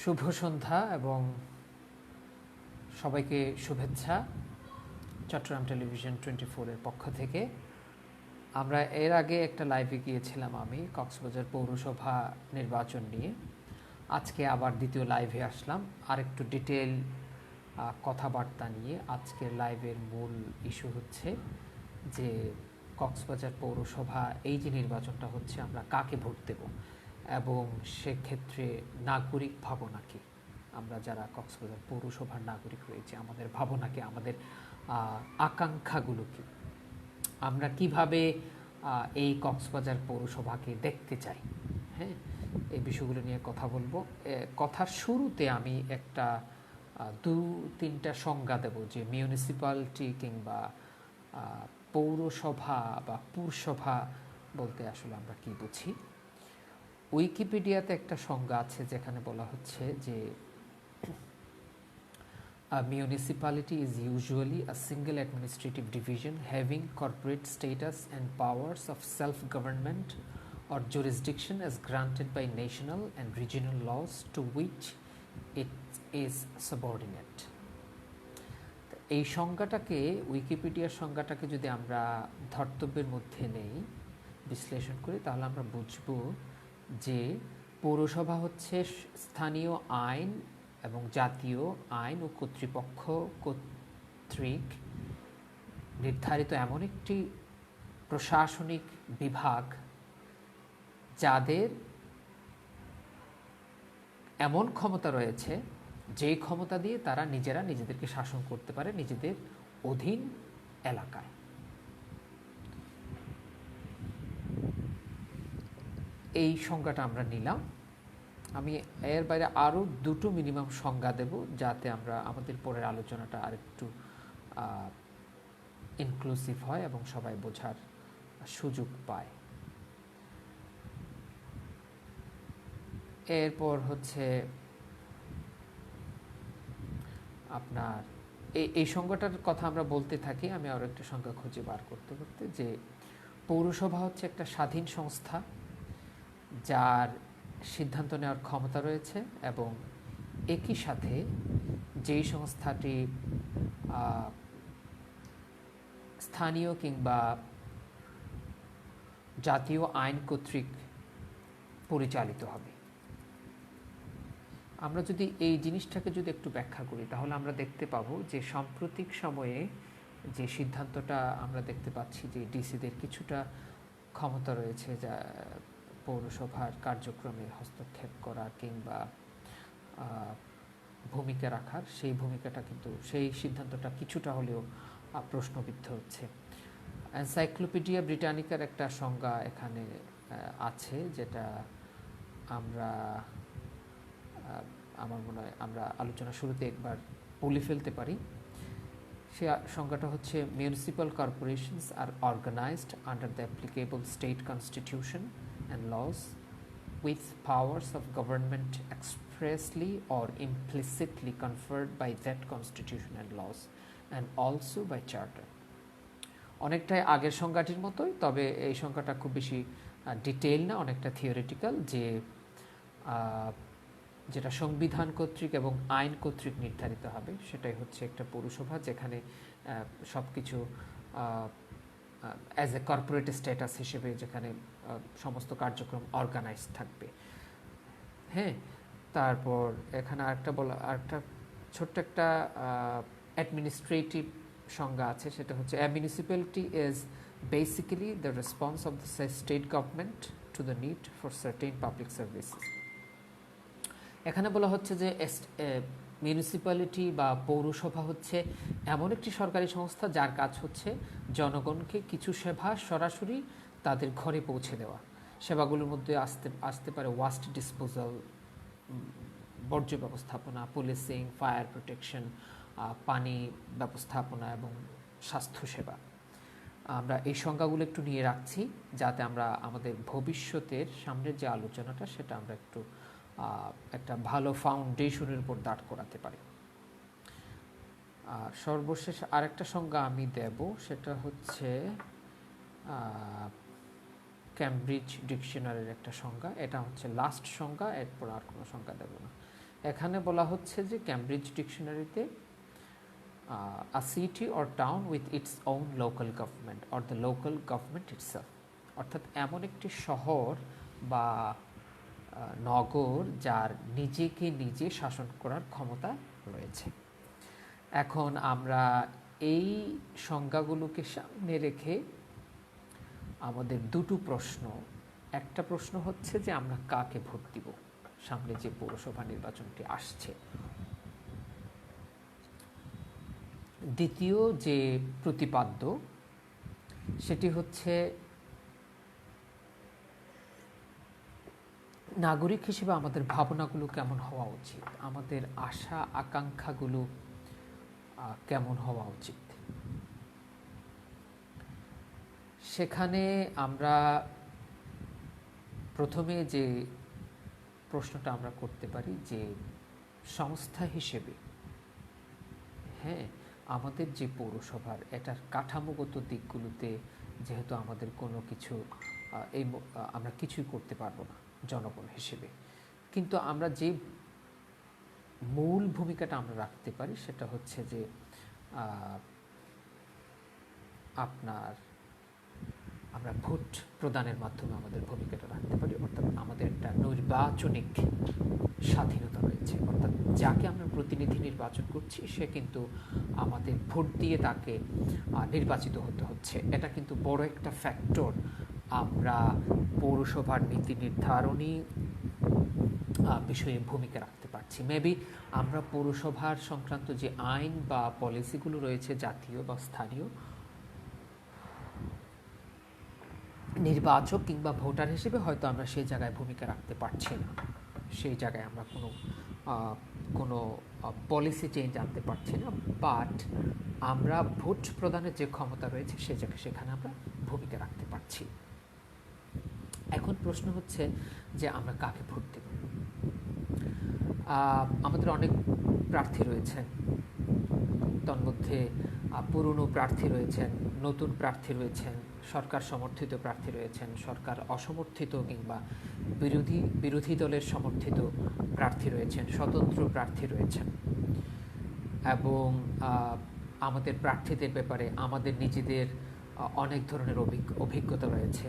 শুভ সন্ধ্যা এবং সবাইকে শুভেচ্ছা চট্টগ্রাম টেলিভিশন 24-এর পক্ষ থেকে। আমরা এর আগে একটা লাইভে গিয়েছিলাম আমি কক্সবাজার পৌরসভা নির্বাচন নিয়ে। আজকে আবার দ্বিতীয় লাইভে আসলাম আরেকটু ডিটেল কথাবার্তা নিয়ে। আজকের লাইভের মূল ইস্যু হচ্ছে যে কক্সবাজার পৌরসভা এই যে নির্বাচনটা হচ্ছে আমরা কাকে ভোট দেব এবং সেক্ষেত্রে নাগরিক ভাবনা কি, আমরা যারা কক্সবাজার পৌরসভার নাগরিক রয়েছে আমাদের ভাবনা কি, আমাদের আকাঙ্ক্ষাগুলো কি, আমরা কিভাবে এই কক্সবাজার পৌরসভাকে দেখতে চাই। হ্যাঁ, এই বিষয়গুলো নিয়ে কথা বলবো। কথার শুরুতে আমি একটা দু তিনটা সংজ্ঞা দেব যে মিউনিসিপ্যালিটি কিংবা পৌরসভা বা পুরসভা বলতে আসলে আমরা কি বুঝি। উইকিপিডিয়াতে একটা সংজ্ঞা আছে যেখানে বলা হচ্ছে যে a municipality is usually a single administrative division having corporate status and powers of self-government or jurisdiction as granted by national and regional laws to which it is subordinate. এই সংজ্ঞাটাকে, উইকিপিডিয়ার সংজ্ঞাটাকে যদি আমরা ধর্তব্যের মধ্যে নেই, বিশ্লেষণ করি, তাহলে আমরা বুঝব যে পৌরসভা হচ্ছে স্থানীয় আইন এবং জাতীয় আইন ও কর্তৃপক্ষ কর্তৃক নির্ধারিত এমন একটি প্রশাসনিক বিভাগ যাদের এমন ক্ষমতা রয়েছে যেই ক্ষমতা দিয়ে তারা নিজেরা নিজেদেরকে শাসন করতে পারে নিজেদের অধীন এলাকায়। এই সংজ্ঞাটা আমরা নিলাম। আমি এর বাইরে আরও দুটো মিনিমাম সংজ্ঞা দেব যাতে আমরা আমাদের পরের আলোচনাটা আরেকটু ইনক্লুসিভ হয় এবং সবাই বোঝার সুযোগ পায়। এরপর হচ্ছে আপনার এই সংজ্ঞাটার কথা আমরা বলতে থাকি, আমি আরও একটা সংজ্ঞা খুঁজে বার করতে করতে, যে পৌরসভা হচ্ছে একটা স্বাধীন সংস্থা যার সিদ্ধান্ত নেওয়ার ক্ষমতা রয়েছে এবং একই সাথে যেই সংস্থাটি স্থানীয় কিংবা জাতীয় আইন কর্তৃক পরিচালিত হবে। আমরা যদি এই জিনিসটাকে যদি একটু ব্যাখ্যা করি তাহলে আমরা দেখতে পাবো যে সাম্প্রতিক সময়ে যে সিদ্ধান্তটা আমরা দেখতে পাচ্ছি যে ডিসিদের কিছুটা ক্ষমতা রয়েছে যা পৌরসভার কার্যক্রমে হস্তক্ষেপ করার কিংবা ভূমিকা রাখার, সেই ভূমিকাটা কিন্তু সেই সিদ্ধান্তটা কিছুটা হলেও প্রশ্নবিদ্ধ হচ্ছে। এনসাইক্লোপিডিয়া ব্রিটানিকার একটা সংজ্ঞা এখানে আছে যেটা আমরা আমার মনে হয় আমরা আলোচনা শুরুতে একবার বলে ফেলতে পারি। সে সংজ্ঞাটা হচ্ছে municipal corporations are organized under the applicable state constitution and laws with powers of government expressly or implicitly conferred by that constitution and laws and also by charter. অনেকটাই আগের সংজ্ঞাটির মতোই, তবে এই সংজ্ঞাটা খুব বেশি ডিটেইল না, অনেকটা থিওরিটিক্যাল, যে যেটা সংবিধান কর্তৃক এবং আইন কর্তৃক নির্ধারিত হবে সেটাই হচ্ছে একটা পৌরসভা, যেখানে সব কিছু অ্যাজ এ কর্পোরেট স্ট্যাটাস হিসেবে যেখানে সমস্ত কার্যক্রম অর্গানাইজ থাকবে। হ্যাঁ, তারপর এখানে আরেকটা ছোট্ট একটা অ্যাডমিনিস্ট্রেটিভ সংজ্ঞা আছে, সেটা হচ্ছে a municipality is basically the response of the state government to the need for certain public services. এখানে বলা হচ্ছে যে মিউনিসিপ্যালিটি বা পৌরসভা হচ্ছে এমন একটি সরকারি সংস্থা যার কাজ হচ্ছে জনগণকে কিছু সেবা সরাসরি তাদের ঘরে পৌঁছে দেওয়া। সেবাগুলোর মধ্যে আসতে পারে ওয়াস্ট ডিসপোজাল, বর্জ্য ব্যবস্থাপনা, পুলিশিং, ফায়ার প্রোটেকশন, পানি ব্যবস্থাপনা এবং স্বাস্থ্যসেবা। আমরা এই সংজ্ঞাগুলো একটু নিয়ে রাখছি যাতে আমরা আমাদের ভবিষ্যতের সামনের যে আলোচনাটা সেটা আমরা একটু একটা ভালো ফাউন্ডেশনের উপর দাঁড় করাতে পারি। সর্বশেষ আরেকটা সংজ্ঞা আমি দেব, সেটা হচ্ছে ক্যামব্রিজ ডিকশনারির একটা সংজ্ঞা, এটা হচ্ছে লাস্ট সংজ্ঞা, এরপর আর কোনো সংজ্ঞা দেব না। এখানে বলা হচ্ছে যে Cambridge ডিকশনারিতে a city or town with its own local government or the local government itself, অর্থাৎ এমন একটি শহর বা নগর যার নিজেকে নিজে শাসন করার ক্ষমতা রয়েছে। এখন আমরা এই সংজ্ঞাগুলোকে সামনে রেখে আমাদের দুটো প্রশ্ন, একটা প্রশ্ন হচ্ছে যে আমরা কাকে ভোট দিব সামনে যে পৌরসভা নির্বাচনটি আসছে। দ্বিতীয় যে প্রতিপাদ্য সেটি হচ্ছে নাগরিক হিসেবে আমাদের ভাবনাগুলো কেমন হওয়া উচিত, আমাদের আশা আকাঙ্ক্ষাগুলো কেমন হওয়া উচিত। সেখানে আমরা প্রথমে যে প্রশ্নটা আমরা করতে পারি যে সংস্থা হিসেবে হ্যাঁ আমাদের যে পৌরসভার এটার কাঠামোগত দিকগুলোতে যেহেতু আমাদের কোনো কিছু আমরা কিছুই করতে পারবো না জনগণ হিসেবে, কিন্তু আমরা যে মূল ভূমিকাটা আমরা রাখতে পারি সেটা হচ্ছে যে আমরা ভোট প্রদানের মাধ্যমে আমাদের ভূমিকাটা রাখতে পারি, অর্থাৎ আমাদের একটা নির্বাচনিক স্বাধীনতা রয়েছে, অর্থাৎ যাকে আমরা প্রতিনিধি নির্বাচন করছি সে কিন্তু আমাদের ভোট দিয়ে তাকে নির্বাচিত হতে হচ্ছে। এটা কিন্তু বড় একটা ফ্যাক্টর আমরা পৌরসভার নীতি নির্ধারণী বিষয়ে ভূমিকা রাখতে পারছি। মেবি আমরা পৌরসভার সংক্রান্ত যে আইন বা পলিসিগুলো রয়েছে জাতীয় বা স্থানীয়, নির্বাচক কিংবা ভোটার হিসেবে হয়তো আমরা সেই জায়গায় ভূমিকা রাখতে পারছি না, সেই জায়গায় আমরা কোনো পলিসি চেঞ্জ আনতে পারছি না, বাট আমরা ভোট প্রদানের যে ক্ষমতা রয়েছে সেখানে আমরা ভূমিকা রাখতে পারছি। এখন প্রশ্ন হচ্ছে যে আমরা কাকে ভোট দেব। আমাদের অনেক প্রার্থী রয়েছেন, তন্মধ্যে পুরনো প্রার্থী রয়েছেন, নতুন প্রার্থী রয়েছেন, সরকার সমর্থিত প্রার্থী রয়েছেন, সরকার অসমর্থিত কিংবা বিরোধী দলের সমর্থিত প্রার্থী রয়েছেন, স্বতন্ত্র প্রার্থী রয়েছেন, এবং আমাদের প্রার্থীদের ব্যাপারে আমাদের নিজেদের অনেক ধরনের অভিজ্ঞতা রয়েছে।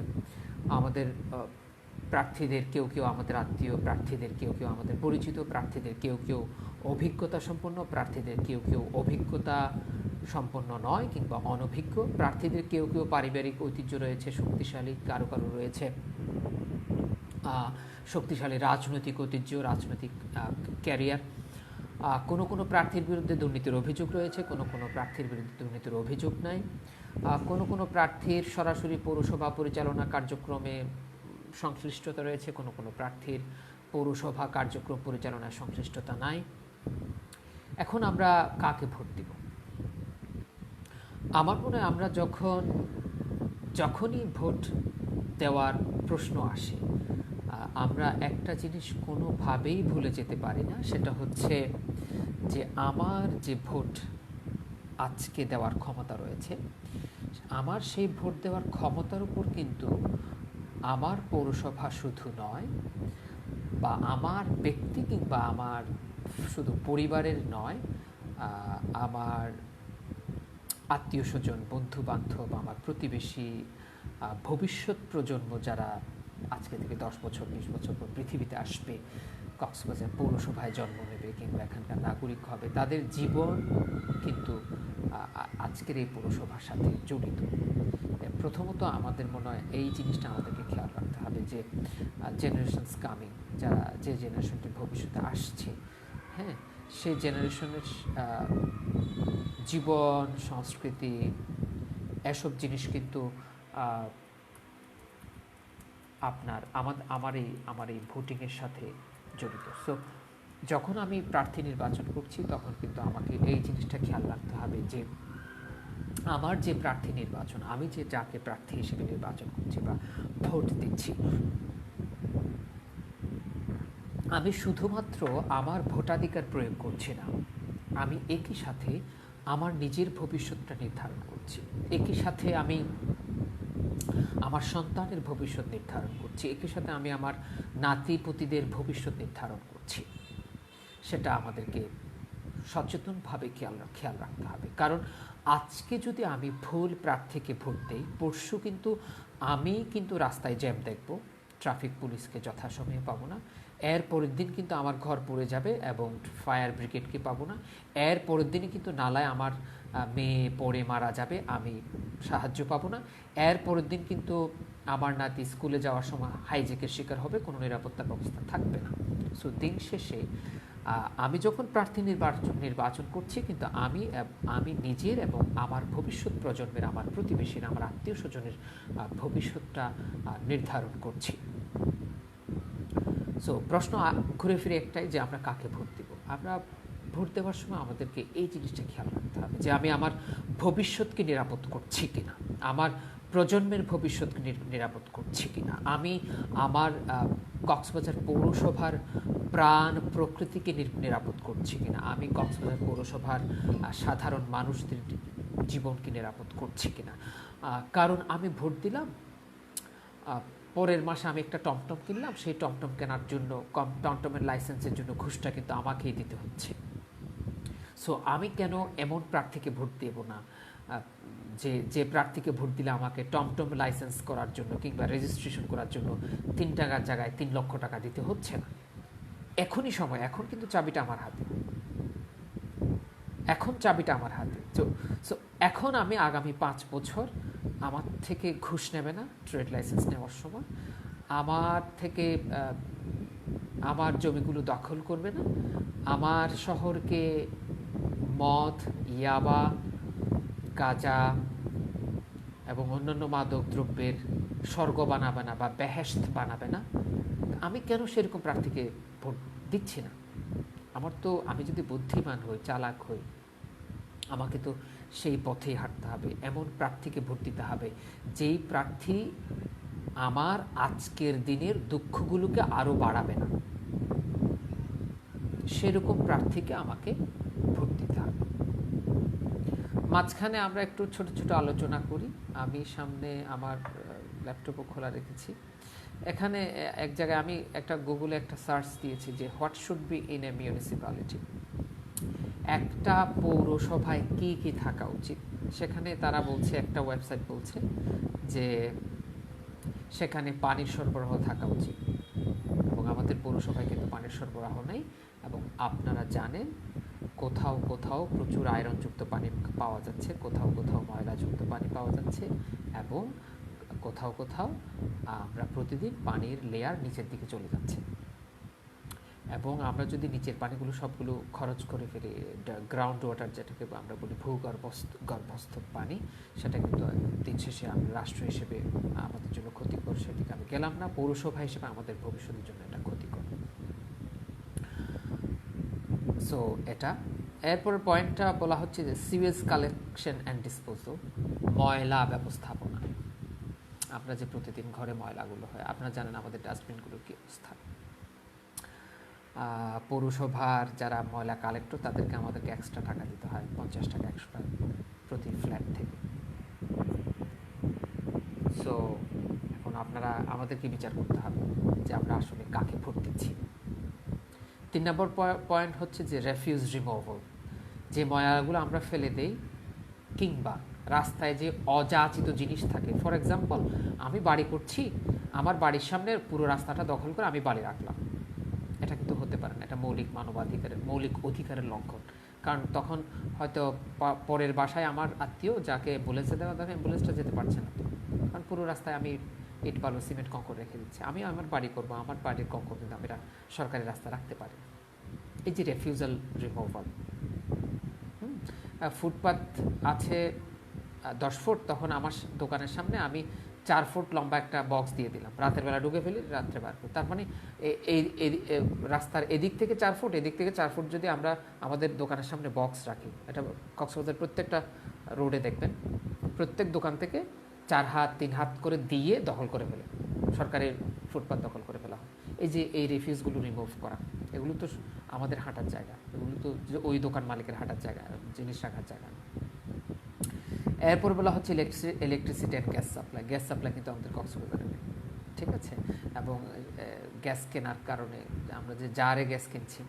আমাদের প্রার্থীদের কেউ কেউ আমাদের আত্মীয়, প্রার্থীদের কেউ কেউ আমাদের পরিচিত, প্রার্থীদের কেউ কেউ অভিজ্ঞতা সম্পন্ন, প্রার্থীদের কেউ কেউ অভিজ্ঞতা সম্পন্ন নয় কিংবা অনভিজ্ঞ, প্রার্থীদের কেউ কেউ পারিবারিক ঐতিহ্য রয়েছে শক্তিশালী, কারো কারো রয়েছে শক্তিশালী রাজনৈতিক ঐতিহ্য, রাজনৈতিক ক্যারিয়ার। কোনো প্রার্থীর বিরুদ্ধে দুর্নীতির অভিযোগ রয়েছে, কোনো প্রার্থীর বিরুদ্ধে দুর্নীতির অভিযোগ নাই, কোনো প্রার্থীর সরাসরি পৌরসভা পরিচালনা কার্যক্রমে সংশ্লিষ্টতা রয়েছে, কোনো প্রার্থীর পৌরসভা কার্যক্রম পরিচালনায় সংশ্লিষ্টতা নাই। এখন আমরা কাকে ভোট দিব? আমার মনে হয় আমরা যখনই ভোট দেওয়ার প্রশ্ন আসে আমরা একটা জিনিস কোনোভাবেই ভুলে যেতে পারি না, সেটা হচ্ছে যে আমার যে ভোট আজকে দেওয়ার ক্ষমতা রয়েছে, আমার সেই ভোট দেওয়ার ক্ষমতার উপর কিন্তু আমার পৌরসভা শুধু নয়, বা আমার ব্যক্তি কিংবা আমার শুধু পরিবারের নয়, আমার আত্মীয় স্বজন, বন্ধু বান্ধব, আমার প্রতিবেশী, ভবিষ্যৎ প্রজন্ম যারা আজকে থেকে 10 বছর 20 বছর পর পৃথিবীতে আসবে, কক্সবাজার পৌরসভায় জন্ম নেবে কিংবা এখানকার নাগরিক হবে, তাদের জীবন কিন্তু আজকের এই পৌরসভার সাথে জড়িত। প্রথমত আমাদের মনে হয় এই জিনিসটা আমাদেরকে খেয়াল রাখতে হবে যে জেনারেশনস কামিং, যে জেনারেশনটি ভবিষ্যতে আসছে, হ্যাঁ, সেই জেনারেশনের জীবন, সংস্কৃতি, এসব জিনিস কিন্তু আমার এই ভোটিংয়ের সাথে জড়িত। সো যখন আমি প্রার্থী নির্বাচন করছি তখন কিন্তু আমাকে এই জিনিসটা খেয়াল রাখতে হবে যে আমার যে প্রার্থী নির্বাচন, আমি যাকে প্রার্থী হিসেবে নির্বাচন করছি বা ভোট দিচ্ছি, আমি শুধুমাত্র আমার ভোটাধিকার প্রয়োগ করছি না, আমি একই সাথে আমার নিজের ভবিষ্যৎটা নির্ধারণ করছি, একই সাথে আমি আমার সন্তানের ভবিষ্যৎ নির্ধারণ করছি, একই সাথে আমি আমার নাতিপুতিদের ভবিষ্যৎ নির্ধারণ করছি। সেটা আমাদেরকে সচেতনভাবে খেয়াল রাখতে হবে। কারণ আজকে যদি আমি ভুল প্রার্থীকে ভোট দেই, পরশু কিন্তু আমি কিন্তু রাস্তায় জ্যাম দেখব, ট্রাফিক পুলিশকে যথাসময়ে পাবো না, এর পরের দিন কিন্তু আমার ঘর পুড়ে যাবে এবং ফায়ার ব্রিগেডকে পাবো না, এর পরের দিনই কিন্তু নালায় আমার মেয়ে পড়ে মারা যাবে, আমি সাহায্য পাবো না, এর পরের দিন কিন্তু আমার নাতি স্কুলে যাওয়ার সময় হাইজ্যাকের শিকার হবে, কোনো নিরাপত্তা ব্যবস্থা থাকবে না। সো দিন শেষে আমি যখন প্রার্থী নির্বাচন করছি, কিন্তু আমি নিজের এবং আমার ভবিষ্যৎ প্রজন্মের, আমার প্রতিবেশীর, আমার আত্মীয় স্বজনের ভবিষ্যৎটা নির্ধারণ করছি। সো প্রশ্ন ঘুরে ফিরে একটাই, যে আমরা কাকে ভোট দিব। আমরা ভোট দেওয়ার সময় আমাদেরকে এই জিনিসটা খেয়াল রাখতে হবে যে আমি আমার ভবিষ্যৎকে নিরাপদ করছি কিনা, আমার প্রজন্মের ভবিষ্যৎকে নিরাপদ করছি কিনা, আমি আমার কক্সবাজার পৌরসভার প্রাণ প্রকৃতিকে নিরাপদ করছি কিনা, আমি কক্সবাজার পৌরসভার সাধারণ মানুষদের জীবনকে নিরাপদ করছি কিনা। কারণ আমি ভোট দিলাম, পরের মাসে আমি একটা টমটম কিনলাম, সেই টমটম কেনার জন্য টমটমের লাইসেন্সের জন্য ঘুষটা কিন্তু আমাকেই দিতে হচ্ছে। সো আমি কেন এমন প্রার্থীকে ভোট দেব না যে প্রার্থীকে ভোট দিলে আমাকে টমটম লাইসেন্স করার জন্য কিংবা রেজিস্ট্রেশন করার জন্য 3 টাকার জায়গায় 3 লক্ষ টাকা দিতে হচ্ছে না। এখনই সময়, এখন কিন্তু চাবিটা আমার হাতে, এখন চাবিটা আমার হাতে। সো এখন আমি আগামী 5 বছর আমার থেকে ঘুষ নেবে না ট্রেড লাইসেন্স নেওয়ার সময়, আমার থেকে আমার জমিগুলো দখল করবে না, আমার শহরকে মদ, ইয়াবা, গাঁজা এবং অন্যান্য মাদক দ্রব্যের স্বর্গ বানাবে না বা বেহেশত বানাবে না। আমি কেন সেরকম প্রার্থীকে ভোট দিচ্ছি না? আমি যদি বুদ্ধিমান হই, চালাক হই, আমাকে তো সেই পথেই হাঁটতে হবে, এমন প্রার্থীকে ভোট দিতে হবে যেই প্রার্থী আমার আজকের দিনের দুঃখগুলোকে আরও বাড়াবে না, সেরকম প্রার্থীকে আমাকে ভোট দিতে হবে। মাঝখানে আমরা একটু ছোট ছোট আলোচনা করি। আমি সামনে আমার ল্যাপটপও খোলা রেখেছি, এখানে এক জায়গায় আমি একটা গুগলে একটা সার্চ দিয়েছি যে what should be in a municipality, একটা পৌরসভায় কি কি থাকা উচিত। সেখানে তারা বলছে, একটা ওয়েবসাইট বলছে যে সেখানে পানির সরবরাহ থাকা উচিত, এবং আমাদের পৌরসভায় কিন্তু পানির সরবরাহ নেই, এবং আপনারা জানেন কোথাও কোথাও প্রচুর আয়রনযুক্ত পানি পাওয়া যাচ্ছে, কোথাও কোথাও ময়লাযুক্ত পানি পাওয়া যাচ্ছে, এবং কোথাও কোথাও আমরা প্রতিদিন পানির লেয়ার নিচের দিকে চলে যাচ্ছে। এবং আমরা যদি নিচের পানিগুলো সবগুলো খরচ করে ফেলি, গ্রাউন্ড ওয়াটার যেটাকে আমরা বলি গর্ভস্থ পানি, সেটা কিন্তু দিন শেষে আমরা রাষ্ট্র হিসেবে আমাদের জন্য ক্ষতিকর, সেদিকে আমি গেলাম না। পৌরসভা হিসেবে আমাদের ভবিষ্যতের জন্য এটা ক্ষতিকর। সো এটা এরপরের পয়েন্টটা বলা হচ্ছে যে সিওয়েজ কালেকশন অ্যান্ড ডিসপোজাল, ময়লা ব্যবস্থাপনা। আমরা যে প্রতিদিন ঘরে ময়লাগুলো হয়, আপনারা জানেন আমাদের ডাস্টবিনগুলোর কী অবস্থা। পৌরসভার যারা ময়লা কালেক্টর, তাদেরকে আমাদেরকে এক্সট্রা টাকা দিতে হয়, 50 টাকা 100 টাকা প্রতি ফ্ল্যাট থেকে। সো এখন আমাদেরকে বিচার করতে হবে যে আমরা আসলে কাকে ভোট দিচ্ছি। 3 নম্বর পয়েন্ট হচ্ছে যে রেফিউজ রিমুভাল, যে ময়লাগুলো আমরা ফেলে দেই কিংবা রাস্তায় যে অযাচিত জিনিস থাকে। ফর এক্সাম্পল, আমি বাড়ি করছি, আমার বাড়ির সামনের পুরো রাস্তাটা দখল করে আমি বাড়ি রাখলাম, এটা কিন্তু হতে পারে না, এটা মৌলিক অধিকারের লঙ্ঘন। কারণ তখন হয়তো পরের বাসায় আমার আত্মীয় যাকে অ্যাম্বুলেন্সে দেওয়া দরকার, অ্যাম্বুলেন্সটা যেতে পারছে না, কারণ পুরো রাস্তায় আমি ইট বালু সিমেন্ট কংকর রেখে দিচ্ছি। আমি আমার বাড়ি করবো, আমার বাড়ির কংকর কিন্তু আমি সরকারি রাস্তা রাখতে পারি। এই যে রেফিউজাল রিমুভাল। ফুটপাথ আছে 10 ফুট, তখন আমার দোকানের সামনে আমি 4 ফুট লম্বা একটা বক্স দিয়ে দিলাম, রাতের বেলা ঢুকে ফেলি, রাত্রে বার করি। তার মানে এই রাস্তার এদিক থেকে 4 ফুট, এদিক থেকে 4 ফুট যদি আমরা আমাদের দোকানের সামনে বক্স রাখি, এটা কক্সবাজার প্রত্যেকটা রোডে দেখবেন, প্রত্যেক দোকান থেকে 4 হাত 3 হাত করে দিয়ে দখল করে ফেলে, সরকারের ফুটপাথ দখল করে ফেলা হয়। এই রিফিউজগুলো রিমুভ করা, এগুলো তো আমাদের হাঁটার জায়গা, এগুলো তো ওই দোকান মালিকের হাঁটার জায়গা, জিনিস রাখার জায়গা। এরপর বলা হচ্ছে ইলেকট্রিসিটি অ্যান্ড গ্যাস সাপ্লাই কিন্তু আমাদের কক্সবাজারে নেই, ঠিক আছে। এবং গ্যাস কেনার কারণে আমরা যে জারে গ্যাস কিনছি,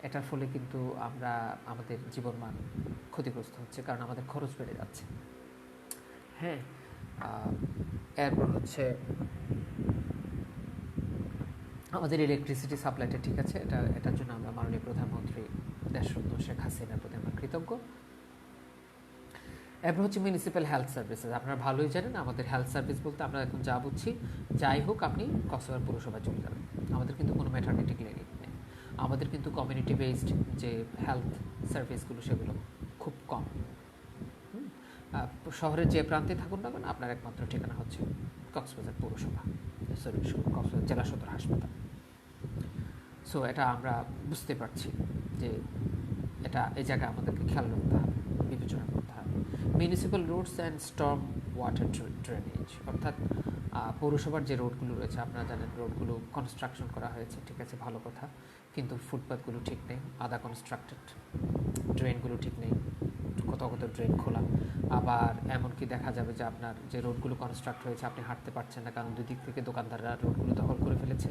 এটার ফলে কিন্তু আমাদের জীবনমান ক্ষতিগ্রস্ত হচ্ছে, কারণ আমাদের খরচ বেড়ে যাচ্ছে। হ্যাঁ, এরপর হচ্ছে আমাদের ইলেকট্রিসিটি সাপ্লাইটা ঠিক আছে, এটার জন্য আমরা মাননীয় প্রধানমন্ত্রী দেশরত্ন শেখ হাসিনার প্রতি আমরা কৃতজ্ঞ। এরপর হচ্ছে মিউনিসিপ্যাল হেলথ সার্ভিসেস। আপনারা ভালোই জানেন আমাদের হেলথ সার্ভিস বলতে আমরা এখন যা বুঝছি, যাই হোক আপনি কক্সবাজার পৌরসভায় চলে যাবেন, আমাদের কিন্তু কোনো ম্যাটারনিটি ক্লিনিক নেই, আমাদের কিন্তু কমিউনিটি বেসড যে হেলথ সার্ভিসগুলো সেগুলো খুব কম। শহরের যে প্রান্তে থাকুন না কেন, আপনার একমাত্র ঠিকানা হচ্ছে কক্সবাজার পৌরসভা, সরি কক্সবাজার জেলা সদর হাসপাতাল। সো এটা আমরা বুঝতে পারছি যে এই জায়গায় আমাদেরকে খেয়াল রাখতে হবে, বিবেচনা করতে হবে। Municipal roads and storm water drainage, অর্থাৎ পৌরসভার যে রোডগুলো রয়েছে, আপনারা জানেন রোডগুলো কনস্ট্রাকশন করা হয়েছে, ঠিক আছে, ভালো কথা, কিন্তু ফুটপাথগুলো ঠিক নেই, আদা কনস্ট্রাক্টেড, ড্রেনগুলো ঠিক নেই, কোথাও কোথাও ড্রেন খোলা। আবার এমনকি দেখা যাবে যে আপনার যে রোডগুলো কনস্ট্রাক্ট হয়েছে আপনি হাঁটতে পারছেন না, কারণ দুদিক থেকে দোকানদাররা রোডগুলো দখল করে ফেলেছে।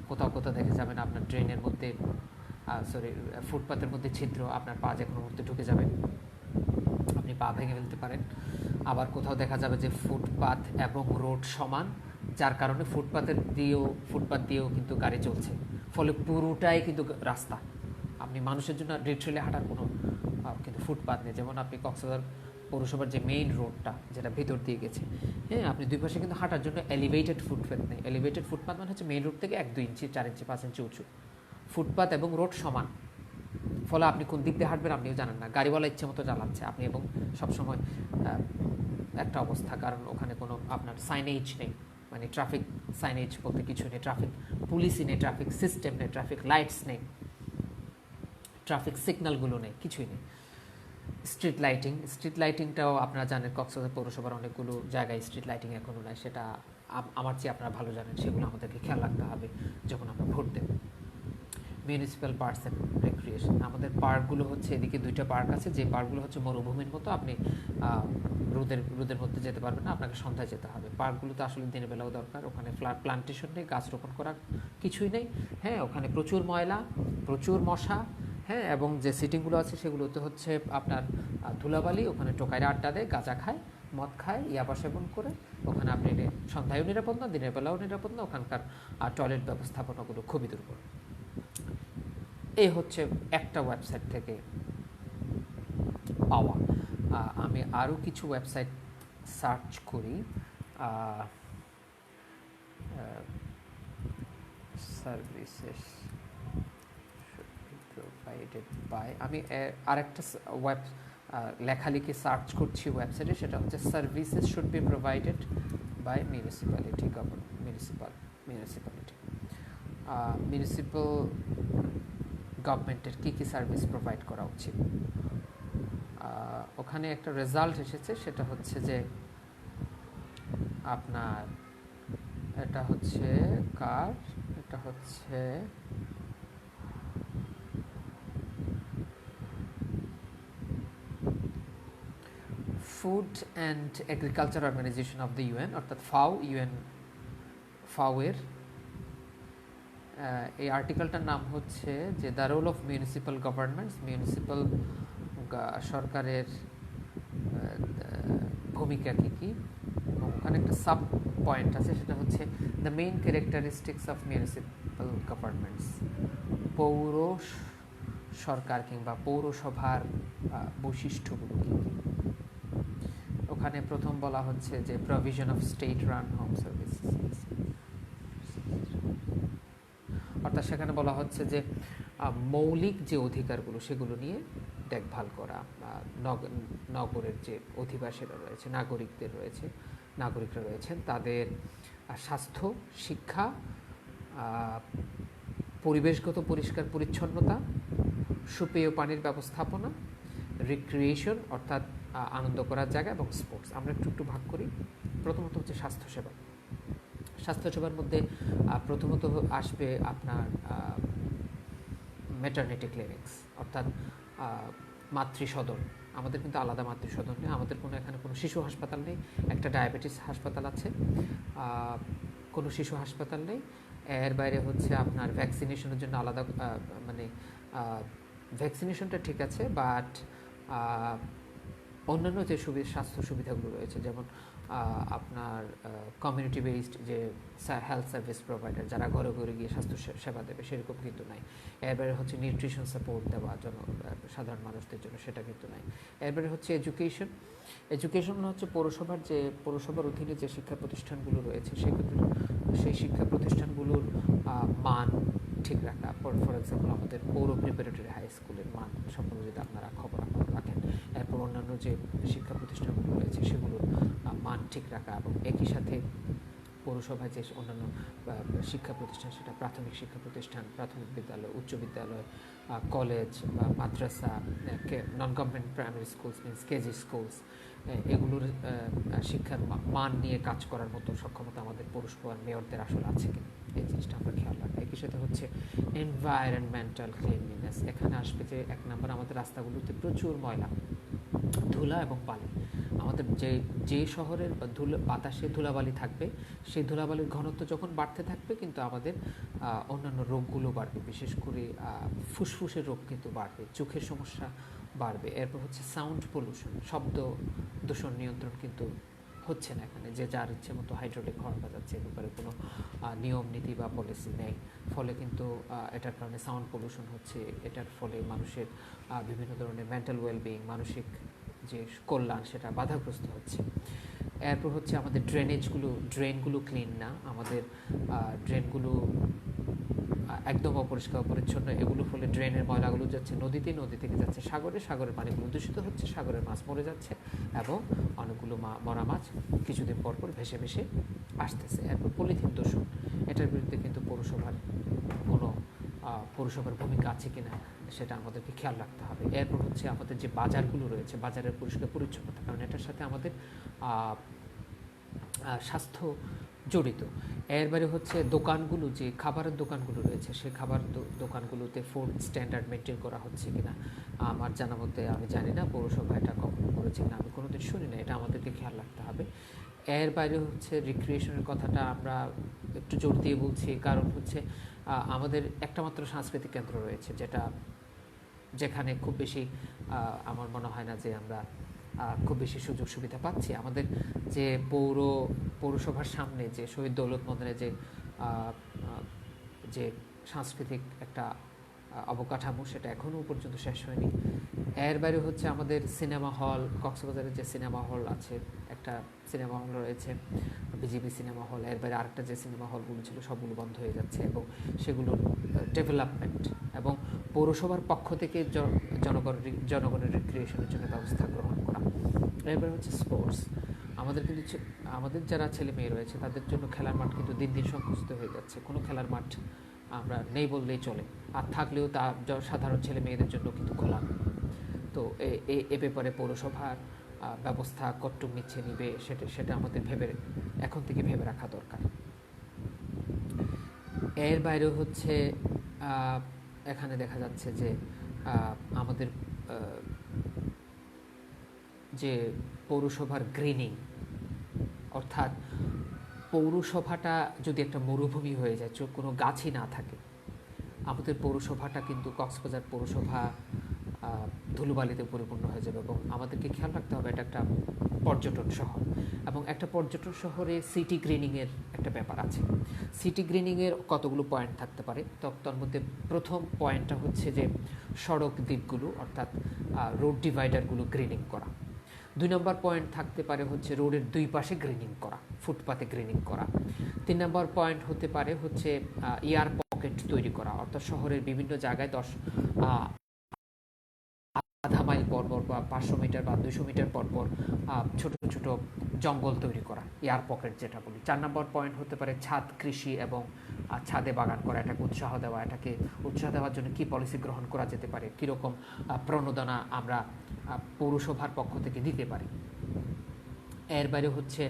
কোথাও কোথাও দেখা যাবেন আপনার ড্রেনের মধ্যে ফুটপাথের মধ্যে ছিদ্র, আপনার পা যে কোনো মুহূর্তে ঢুকে যাবে, আপনি পা ভেঙে ফেলতে পারেন। আবার কোথাও দেখা যাবে যে ফুটপাথ এবং রোড সমান, যার কারণে ফুটপাথ দিয়েও কিন্তু গাড়ি চলছে, ফলে পুরোটাই কিন্তু রাস্তা, আপনি মানুষের জন্য লিটারালি হাঁটার কোনো কিন্তু ফুটপাথ নেই। যেমন আপনি কক্সবাজার পৌরসভার যে মেইন রোডটা যেটা ভেতর দিয়ে গেছে, হ্যাঁ, আপনি দুই পাশে কিন্তু হাঁটার জন্য এলিভেটেড ফুটপাথ নেই। এলিভেটেড ফুটপাথ মানে হচ্ছে মেইন রোড থেকে 1-2 ইঞ্চি, 4 ইঞ্চি, 5 ইঞ্চি উঁচু ফুটপাথ এবং রোড সমান, ফলে আপনি কোন দিক দিয়ে হাঁটবেন আপনিও জানেন না, গাড়িওয়ালা ইচ্ছে মতো চালাচ্ছে আপনি, এবং সবসময় একটা অবস্থা, কারণ ওখানে কোনো আপনার সাইনেজ নেই, মানে ট্রাফিক সাইনেজ বলতে কিছু নেই, ট্রাফিক পুলিশই নেই, ট্রাফিক সিস্টেম নেই, ট্রাফিক লাইটস নেই, ট্রাফিক সিগন্যালগুলো নেই, কিছুই নেই। স্ট্রিট লাইটিংটাও আপনারা জানেন কক্সবাজার পৌরসভার অনেকগুলো জায়গায় স্ট্রিট লাইটিং এখনও নাই, সেটা আমার চেয়ে আপনারা ভালো জানেন, সেগুলো আমাদেরকে খেয়াল রাখতে হবে যখন আমরা ভোট দেব। মিউনিসিপ্যাল পার্কস অ্যান্ড রিক্রিয়েশন, আমাদের পার্কগুলো হচ্ছে এদিকে 2টা পার্ক আছে, যে পার্কগুলো হচ্ছে মরুভূমির মতো, আপনি রোদের মধ্যে যেতে পারবেন না, আপনাকে সন্ধ্যায় যেতে হবে। পার্কগুলোতে আসলে দিনের বেলাও দরকার, ওখানে প্লান্টেশন নেই, গাছ রোপণ করা কিছুই নেই, হ্যাঁ, ওখানে প্রচুর ময়লা, প্রচুর মশা, হ্যাঁ, এবং যে সিটিংগুলো আছে সেগুলোতে হচ্ছে আপনার ধুলাবালি, ওখানে টোকাইরা আড্ডা দেয়, গাঁজা খায়, মদ খায়, ইয়াবা সেবন করে, ওখানে আপনি সন্ধ্যায়ও নিরাপদ না, দিনের বেলাও নিরাপদ না, ওখানকার টয়লেট ব্যবস্থাপনাগুলো খুবই দুর্বল। এই হচ্ছে একটা ওয়েবসাইট থেকে পাওয়া। আমি আরও কিছু ওয়েবসাইট সার্চ করি, সার্ভিসেস প্রোভাইডেড বাই, আমি আরেকটা লেখালেখি সার্চ করছি ওয়েবসাইটে, সেটা হচ্ছে services should be provided by municipality municipal গভর্নমেন্টের কী কী সার্ভিস প্রোভাইড করা উচিত। ওখানে একটা রেজাল্ট এসেছে, সেটা হচ্ছে যে আপনার এটা হচ্ছে food and agriculture organization of the UN, অর্থাৎ ফাও-এর এই আর্টিকেলটার নাম হচ্ছে যে the role of municipal governments, municipal সরকারের ভূমিকা কী কী, এবং ওখানে একটা সাব পয়েন্ট আছে, সেটা হচ্ছে the main characteristics of municipal governments, পৌর সরকার কিংবা পৌরসভার বৈশিষ্ট্যগুলো কী কী। ওখানে প্রথম বলা হচ্ছে যে provision of state run home services, অর্থাৎ সেখানে বলা হচ্ছে যে মৌলিক যে অধিকারগুলো সেগুলো নিয়ে দেখভাল করা, নগরের যে অধিবাসীরা রয়েছে, নাগরিকরা রয়েছেন, তাদের স্বাস্থ্য, শিক্ষা, পরিবেশগত পরিষ্কার পরিচ্ছন্নতা, সুপেয় পানির ব্যবস্থাপনা, রিক্রিয়েশন অর্থাৎ আনন্দ করার জায়গা, এবং স্পোর্টস। আমরা একটু ভাগ করি। প্রথমত হচ্ছে স্বাস্থ্যসেবার মধ্যে প্রথমত আসবে আপনার ম্যাটারনিটি ক্লিনিক্স, অর্থাৎ মাতৃসদন। আমাদের কিন্তু আলাদা মাতৃসদন নেই, আমাদের এখানে কোনো শিশু হাসপাতাল নেই, একটা ডায়াবেটিস হাসপাতাল আছে, কোনো শিশু হাসপাতাল নেই। এর বাইরে হচ্ছে আপনার ভ্যাকসিনেশনের জন্য আলাদা মানে ভ্যাকসিনেশনটা ঠিক আছে, বাট অন্যান্য যে স্বাস্থ্য সুবিধাগুলো রয়েছে, যেমন আপনার কমিউনিটি বেসড যে হেলথ সার্ভিস প্রোভাইডার, যারা ঘরে ঘরে গিয়ে স্বাস্থ্য সেবা দেবে, সেরকম কিন্তু নাই। এরপরে হচ্ছে নিউট্রিশন সাপোর্ট দেওয়া সাধারণ মানুষদের জন্য, সেটা কিন্তু নাই। এরপরে হচ্ছে এডুকেশন হচ্ছে পৌরসভার অধীনে যে শিক্ষা প্রতিষ্ঠানগুলো রয়েছে, সেই শিক্ষা প্রতিষ্ঠানগুলোর মান ঠিক রাখা। ফর এক্সাম্পল, আমাদের পৌর প্রিপারেটরি হাই স্কুলের মান সম্পর্কে যদি আপনারা খবর রাখেন, এরপর অন্যান্য যে শিক্ষা প্রতিষ্ঠানগুলো রয়েছে সেগুলোর মান ঠিক রাখা, এবং একই সাথে পৌরসভায় যে অন্যান্য শিক্ষা প্রতিষ্ঠান, সেটা প্রাথমিক শিক্ষা প্রতিষ্ঠান, প্রাথমিক বিদ্যালয়, উচ্চ বিদ্যালয়, কলেজ বা মাদ্রাসা, non government primary schools means KG schools, এগুলোর শিক্ষার মান নিয়ে কাজ করার মতো সক্ষমতা আমাদের পৌরসভার মেয়রদের আসলে আছে কিনা, এই জিনিসটা আমরা খেয়াল রাখবো। একই সাথে হচ্ছে এনভায়রনমেন্টাল ক্লিনলিনেস। এখানে আসবে যে 1 নম্বর, আমাদের রাস্তাগুলোতে প্রচুর ময়লা, ধুলা এবং বালি। আমাদের যে শহরের বাতাসে ধুলাবালি থাকবে, সেই ধুলাবালির ঘনত্ব যখন বাড়তে থাকবে, কিন্তু আমাদের অন্যান্য রোগগুলো বাড়বে, বিশেষ করে ফুসফুসের রোগ কিন্তু বাড়বে, চোখের সমস্যা বাড়বে। এরপর হচ্ছে সাউন্ড পলিউশন, শব্দ দূষণ নিয়ন্ত্রণ কিন্তু হচ্ছে না এখানে, যে যার ইচ্ছে মতো হাইড্রোলিক হর্ন বাজাচ্ছে, এ ব্যাপারে কোনো নিয়ম নীতি বা পলিসি নেই। ফলে কিন্তু এটার কারণে সাউন্ড পলিউশন হচ্ছে, এটার ফলে মানুষের বিভিন্ন ধরনের মেন্টাল ওয়েলবিং, মানসিক যে কল্যাণ, সেটা বাধাগ্রস্ত হচ্ছে। এরপর হচ্ছে আমাদের ড্রেনগুলো ক্লিন না, আমাদের ড্রেনগুলো একদম অপরিষ্কার পরিচ্ছন্ন। এগুলো ফলে ড্রেনের ময়লাগুলো যাচ্ছে নদীতে, নদী থেকে যাচ্ছে সাগরে, সাগরের পানিগুলো দূষিত হচ্ছে, সাগরের মাছ মরে যাচ্ছে, এবং অনেকগুলো মরা মাছ কিছুদিন পর পর ভেসে ভেসে আসতেছে। এরপর পলিথিন দূষণ, এটার বিরুদ্ধে কিন্তু পৌরসভার ভূমিকা আছে কিনা সেটা আমাদেরকে খেয়াল রাখতে হবে। এরপর হচ্ছে আমাদের যে বাজারগুলো রয়েছে, বাজারের পরিষ্কার পরিচ্ছন্নতা, কারণ এটার সাথে আমাদের স্বাস্থ্য জড়িত। এর বাইরে হচ্ছে দোকানগুলো, যে খাবারের দোকানগুলো রয়েছে, সেই খাবার দোকানগুলোতে ফুড স্ট্যান্ডার্ড মেনটেন করা হচ্ছে কিনা। আমার জানা মতে, আমি জানি না পৌরসভা এটা কখনো করেছে কিনা, আমি কোনোদিন শুনি না, এটা আমাদেরকে খেয়াল রাখতে হবে। এর বাইরে হচ্ছে রিক্রিয়েশনের কথাটা আমরা একটু জোর দিয়ে বলছি, কারণ হচ্ছে আমাদের একটা মাত্র সাংস্কৃতিক কেন্দ্র রয়েছে, যেখানে খুব বেশি আমার মনে হয় না যে আমরা খুব বেশি সুযোগ সুবিধা পাচ্ছি। আমাদের যে পৌরসভার সামনে যে শহীদ দৌলত ময়দানে যে সাংস্কৃতিক একটা অবকাঠামো, সেটা এখনও পর্যন্ত শেষ হয়নি। এর বাইরে হচ্ছে আমাদের সিনেমা হল, কক্সবাজারের যে সিনেমা হল আছে, একটা সিনেমা হল রয়েছে বিজিবি সিনেমা হল, এর বাইরে আরেকটা যে সিনেমা হলগুলো ছিল সবগুলো বন্ধ হয়ে যাচ্ছে, এবং সেগুলোর ডেভেলপমেন্ট এবং পৌরসভার পক্ষ থেকে জনগণের রিক্রিয়েশনের জন্য ব্যবস্থা গ্রহণ করা। এরপরে হচ্ছে স্পোর্টস। আমাদের যারা ছেলে মেয়ে রয়েছে, তাদের জন্য খেলার মাঠ কিন্তু দিন দিন সংকুচিত হয়ে যাচ্ছে। কোনো খেলার মাঠ আমরা নেই বললেই চলে, আর থাকলেও তা সাধারণ ছেলে মেয়েদের জন্য কিন্তু খোলা। তো এ ব্যাপারে পৌরসভার ব্যবস্থা কতটুকু নিচ্ছে নিবে, সেটা আমাদের এখন থেকে ভেবে রাখা দরকার। এর বাইরেও হচ্ছে এখানে দেখা যাচ্ছে যে আমাদের যে পৌরসভার গ্রিনিং, অর্থাৎ পৌরসভাটা যদি একটা মরুভূমি হয়ে যায়, কোনো গাছই না থাকে, আমাদের পৌরসভাটা কিন্তু কক্সবাজার পৌরসভা ধুলোবালিতে পরিপূর্ণ হয়ে যাবে। এবং আমাদেরকে খেয়াল রাখতে হবে, এটা একটা পর্যটন শহর, এবং একটা পর্যটন শহরে সিটি গ্রিনিংয়ের একটা ব্যাপার আছে। সিটি গ্রিনিংয়ের কতগুলো পয়েন্ট থাকতে পারে, তার মধ্যে প্রথম পয়েন্টটা হচ্ছে যে সড়ক দ্বীপগুলো, অর্থাৎ রোড ডিভাইডারগুলো গ্রিনিং করা। 2 নম্বর পয়েন্ট থাকতে পারে হচ্ছে রোডের 2 পাশে গ্রিনিং করা, ফুটপাতে গ্রিনিং করা। 3 নম্বর পয়েন্ট হতে পারে হচ্ছে এয়ার পকেট তৈরি করা, অর্থাৎ শহরের বিভিন্ন জায়গায় আধা মাইল পরপর বা 500 মিটার বা 200 মিটার পরপর ছোট ছোট জঙ্গল তৈরি করা, এয়ার পকেট যেটা বলি। 4 নম্বর পয়েন্ট হতে পারে ছাদ কৃষি এবং ছাদে বাগান করা, এটাকে উৎসাহ দেওয়ার জন্য কী পলিসি গ্রহণ করা যেতে পারে, কীরকম প্রণোদনা আমরা পৌরসভার পক্ষ থেকে দিতে পারি। এর বাইরে হচ্ছে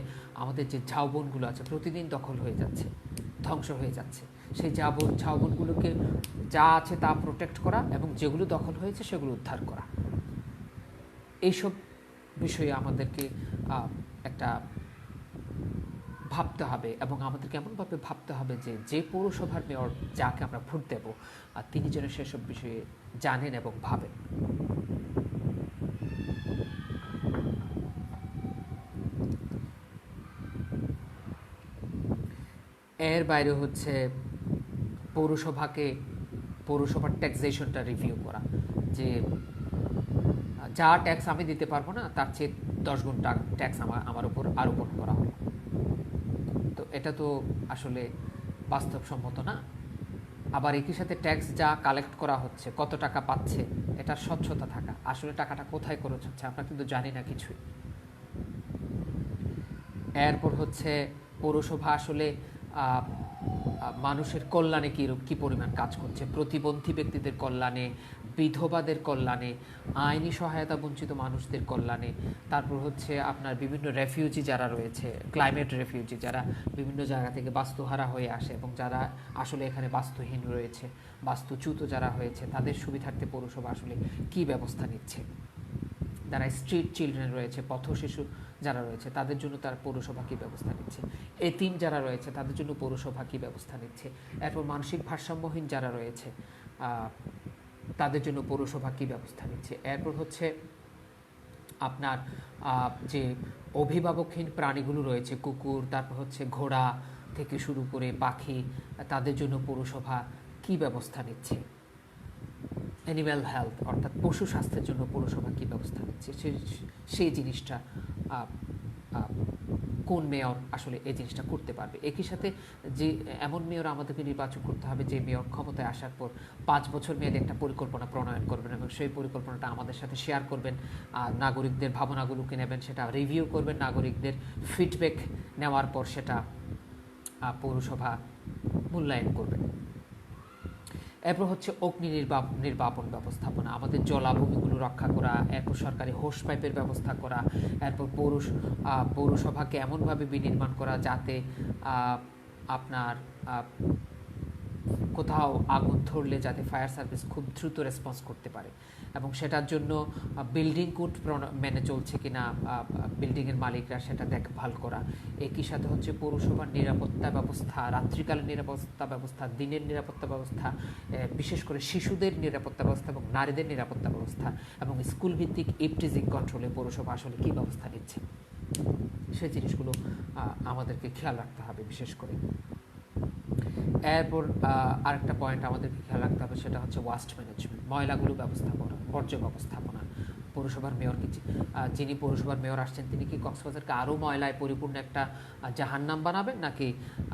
আমাদের যে ঝাউবনগুলো আছে, প্রতিদিন দখল হয়ে যাচ্ছে, ধ্বংস হয়ে যাচ্ছে, সেই ঝাউবনগুলোকে যা আছে তা প্রোটেক্ট করা, এবং যেগুলো দখল হয়েছে সেগুলো উদ্ধার করা। এইসব বিষয়ে আমাদেরকে একটা ভাবতে হবে, এবং আমাদেরকে এমনভাবে ভাবতে হবে যে যে পৌরসভার মেয়র যাকে আমরা ভোট দেব তিনি যেন সেসব বিষয়ে জানেন এবং ভাবেন। এর বাইরে হচ্ছে পৌরসভার ট্যাক্সেশনটা রিভিউ করা, যে যা ট্যাক্স আমি দিতে পারবো না তার চেয়ে 10 গুণ ট্যাক্স আমার উপর আরোপণ করা হলো। তো এটা তো আসলে বাস্তবসম্মত না। আবার একই সাথে ট্যাক্স যা কালেক্ট করা হচ্ছে, কত টাকা পাচ্ছে, এটার স্বচ্ছতা থাকা, আসলে টাকাটা কোথায় খরচ হচ্ছে আমরা কিন্তু জানি না কিছুই। এরপর হচ্ছে পৌরসভা আসলে মানুষের কল্যাণে কী পরিমাণ কাজ করছে, প্রতিবন্ধী ব্যক্তিদের কল্যাণে, বিধবাদের কল্যাণে, আইনি সহায়তা বঞ্চিত মানুষদের কল্যাণে, তারপর হচ্ছে আপনার বিভিন্ন রেফিউজি যারা রয়েছে, ক্লাইমেট রেফিউজি যারা বিভিন্ন জায়গা থেকে বাস্তুহারা হয়ে আসে এবং যারা আসলে এখানে বাস্তুহীন রয়েছে, বাস্তুচ্যুত যারা হয়েছে, তাদের সুবিধার্থে পৌরসভা আসলে কী ব্যবস্থা নিচ্ছে, যারা স্ট্রিট চিলড্রেন রয়েছে, পথ শিশু যারা রয়েছে তাদের জন্য তার পৌরসভা কী ব্যবস্থা নিচ্ছে, এতিম যারা রয়েছে তাদের জন্য পৌরসভা কী ব্যবস্থা নিচ্ছে, এরপর মানসিক ভারসাম্যহীন যারা রয়েছে তাদের জন্য পৌরসভা কী ব্যবস্থা নিচ্ছে, এরপর হচ্ছে আপনার যে অভিভাবকহীন প্রাণীগুলো রয়েছে, কুকুর, তারপর হচ্ছে ঘোড়া থেকে শুরু করে পাখি, তাদের জন্য পৌরসভা কী ব্যবস্থা নিচ্ছে, অ্যানিম্যাল হেলথ অর্থাৎ পশু স্বাস্থ্যের জন্য পৌরসভা কী ব্যবস্থা নিচ্ছে, সেই জিনিসটা কোন মেয়র আসলে এই জিনিসটা করতে পারবে। একই সাথে যে এমন মেয়র আমাদেরকে নির্বাচন করতে হবে যে মেয়র ক্ষমতায় আসার পর 5 বছর মেয়াদে একটা পরিকল্পনা প্রণয়ন করবেন এবং সেই পরিকল্পনাটা আমাদের সাথে শেয়ার করবেন, নাগরিকদের ভাবনাগুলোকে নেবেন, সেটা রিভিউ করবেন, নাগরিকদের ফিডব্যাক নেওয়ার পর সেটা পৌরসভা মূল্যায়ন করবেন। এরপর হচ্ছে অগ্নি নির্বাপন ব্যবস্থাপনা, আমাদের জলাভূমিগুলো রক্ষা করা, এরপর সরকারি হোস পাইপের ব্যবস্থা করা, এরপর পৌরসভাকে এমনভাবে বিনির্মাণ করা যাতে আপনার কোথাও আগুন ধরলে যাতে ফায়ার সার্ভিস খুব দ্রুত রেসপন্স করতে পারে, এবং সেটার জন্য বিল্ডিং কোড মেনে চলছে কিনা বিল্ডিংয়ের মালিকরা সেটা দেখভাল করা। একই সাথে হচ্ছে পৌরসভার নিরাপত্তা ব্যবস্থা, রাত্রিকালীন নিরাপত্তা ব্যবস্থা, দিনের নিরাপত্তা ব্যবস্থা, বিশেষ করে শিশুদের নিরাপত্তা ব্যবস্থা এবং নারীদের নিরাপত্তা ব্যবস্থা, এবং স্কুল ভিত্তিক ইপটিজিং কন্ট্রোলে পৌরসভা আসলে কী ব্যবস্থা নিচ্ছে সেই জিনিসগুলো আমাদেরকে খেয়াল রাখতে হবে বিশেষ করে। এরপর আরেকটা পয়েন্ট আমাদেরকে খেয়াল রাখতে হবে, সেটা হচ্ছে ওয়াস্ট ম্যানেজমেন্ট, ময়লাগুলো ব্যবস্থাপনা, বর্জ্য ব্যবস্থাপনা। পৌরসভার মেয়র যিনি পৌরসভার মেয়র আসছেন তিনি কি কক্সবাজারকে আরও ময়লায় পরিপূর্ণ একটা জাহান্নাম বানাবেন, নাকি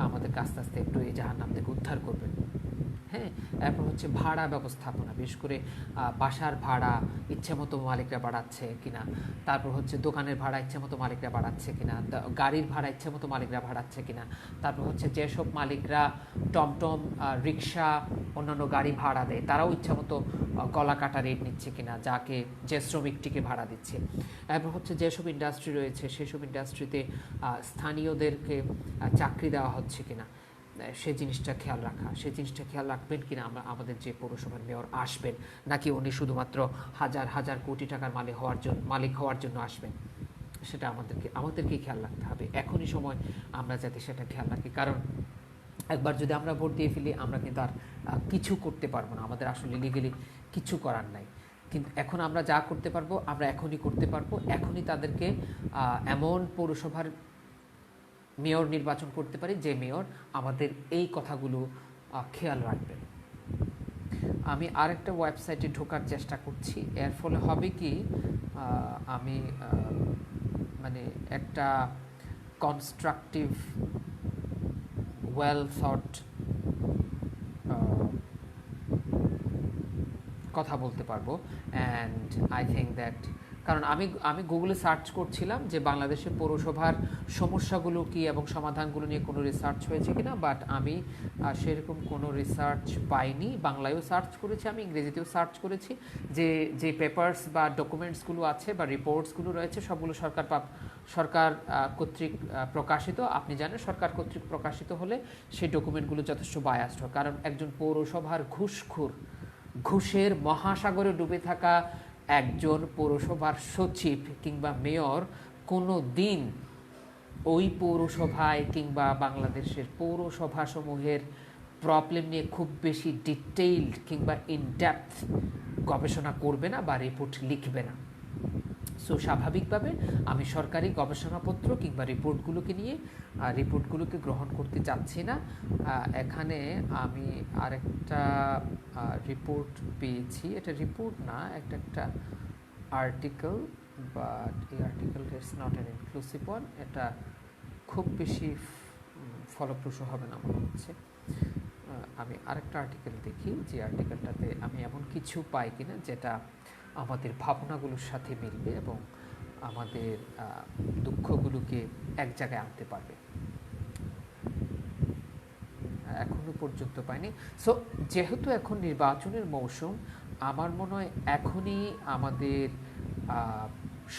আমাদেরকে আস্তে আস্তে একটু এই জাহান্নাম থেকে উদ্ধার করবেন? হ্যাঁ, এরপর হচ্ছে ভাড়া ব্যবস্থাপনা, বিশেষ করে বাসার ভাড়া ইচ্ছে মতো মালিকরা বাড়াচ্ছে কিনা, তারপর হচ্ছে দোকানের ভাড়া ইচ্ছে মতো মালিকরা বাড়াচ্ছে কিনা, গাড়ির ভাড়া ইচ্ছে মতো মালিকরা বাড়াচ্ছে কিনা, তারপর হচ্ছে যেসব মালিকরা টমটম, রিক্সা, অন্যান্য গাড়ি ভাড়া দেয় তারাও ইচ্ছা মতো গলা কাটা রেট নিচ্ছে কিনা যে শ্রমিকটিকে ভাড়া দিচ্ছে। এরপর হচ্ছে যেসব ইন্ডাস্ট্রি রয়েছে সেসব ইন্ডাস্ট্রিতে স্থানীয়দেরকে চাকরি দেওয়া হচ্ছে কিনা সেই জিনিসটা খেয়াল রাখবেন কিনা আমাদের যে পৌরসভার মেয়র আসবেন, নাকি উনি শুধুমাত্র হাজার হাজার কোটি টাকার মালিক হওয়ার জন্য আসবেন, সেটা আমাদেরকেই খেয়াল রাখতে হবে। এখনই সময় আমরা যাতে সেটা খেয়াল রাখি, কারণ একবার যদি আমরা ভোট দিয়ে ফেলি আমরা কিন্তু আর কিছু করতে পারবো না, আমাদের আসলে লিগেলি কিছু করার নাই। কিন্তু এখন আমরা যা করতে পারবো আমরা এখনই করতে পারবো, এখনই তাদেরকে এমন পৌরসভার মেয়র নির্বাচন করতে পারি যে মেয়র আমাদের এই কথাগুলো খেয়াল রাখবেন। আমি আরেকটা ওয়েবসাইটে ঢোকার চেষ্টা করছি, এর ফলে হবে কি আমি মানে একটা কনস্ট্রাকটিভ ওয়েল থট কথা বলতে পারবো। অ্যান্ড আই থিঙ্ক দ্যাট, কারণ আমি গুগলে সার্চ করছিলাম যে বাংলাদেশের পৌরসভার সমস্যাগুলো কী এবং সমাধানগুলো নিয়ে কোনো রিসার্চ হয়েছে কিনা, বাট আমি সেরকম কোনো রিসার্চ পাইনি। বাংলায়ও সার্চ করেছি, আমি ইংরেজিতেও সার্চ করেছি, যে পেপারস বা ডকুমেন্টসগুলো আছে বা রিপোর্টসগুলো রয়েছে সবগুলো সরকার কর্তৃক প্রকাশিত। আপনি জানেন সরকার কর্তৃক প্রকাশিত হলে সেই ডকুমেন্টগুলো যথেষ্ট বায়াসড হয়, কারণ একজন পৌরসভার ঘুষের মহাসাগরে ডুবে থাকা একজন পৌরসভার সচিব কিংবা মেয়র কোনো দিন ওই পৌরসভায় কিংবা বাংলাদেশের পৌরসভাসমূহের প্রবলেম নিয়ে খুব বেশি ডিটেইলড কিংবা ইন ডেপথ গবেষণা করবে না বা রিপোর্ট লিখবে না। সো স্বাভাবিকভাবে আমি সরকারি গবেষণাপত্র কিংবা রিপোর্টগুলোকে গ্রহণ করতে চাচ্ছি না। এখানে আমি আরেকটা রিপোর্ট পেয়েছি, এটা রিপোর্ট না, একটা আর্টিকেল, বাট এই আর্টিকেলটা it's not an inclusive one, এটা খুব বেশি ফলপ্রসূ হবে না মনে হচ্ছে। আমি আরেকটা আর্টিকেল দেখি, যে আর্টিকেলটাতে আমি এমন কিছু পাই কিনা যেটা আমাদের ভাবনাগুলোর সাথে মিলবে এবং আমাদের দুঃখগুলোকে এক জায়গায় আনতে পারবে। এখনো পর্যন্ত পাইনি। সো যেহেতু এখন নির্বাচনের মৌসুম, আমার মনে হয় এখনই আমাদের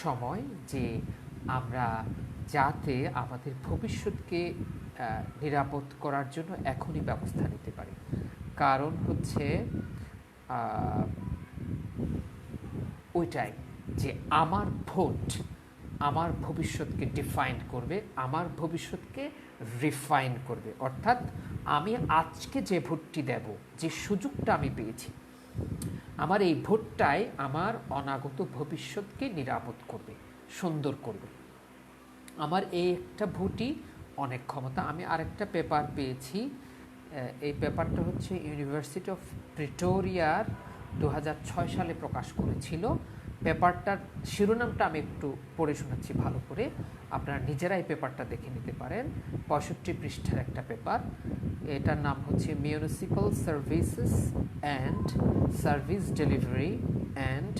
সময় যে আমরা যাতে আমাদের ভবিষ্যৎকে নিরাপদ করার জন্য এখনই ব্যবস্থা নিতে পারি। কারণ হচ্ছে ওইটাই যে আমার ভোট আমার ভবিষ্যৎকে ডিফাইন করবে, আমার ভবিষ্যৎকে রিফাইন করবে। অর্থাৎ আমি আজকে যে ভোটটি দেব, যে সুযোগটা আমি পেয়েছি, আমার এই ভোটটাই আমার অনাগত ভবিষ্যৎকে নিরাপদ করবে, সুন্দর করবে। আমার এই একটা ভোটই অনেক ক্ষমতা। আমি আরেকটা পেপার পেয়েছি, এই পেপারটা হচ্ছে ইউনিভার্সিটি অফ প্রিটোরিয়ার 2006 সালে প্রকাশ করেছিল। পেপারটার শিরোনামটা আমি একটু পড়ে শোনাচ্ছি ভালো করে, আপনারা নিজেরাই পেপারটা দেখে নিতে পারেন। 65 পৃষ্ঠার একটা পেপার, এটার নাম হচ্ছে municipal services and service delivery and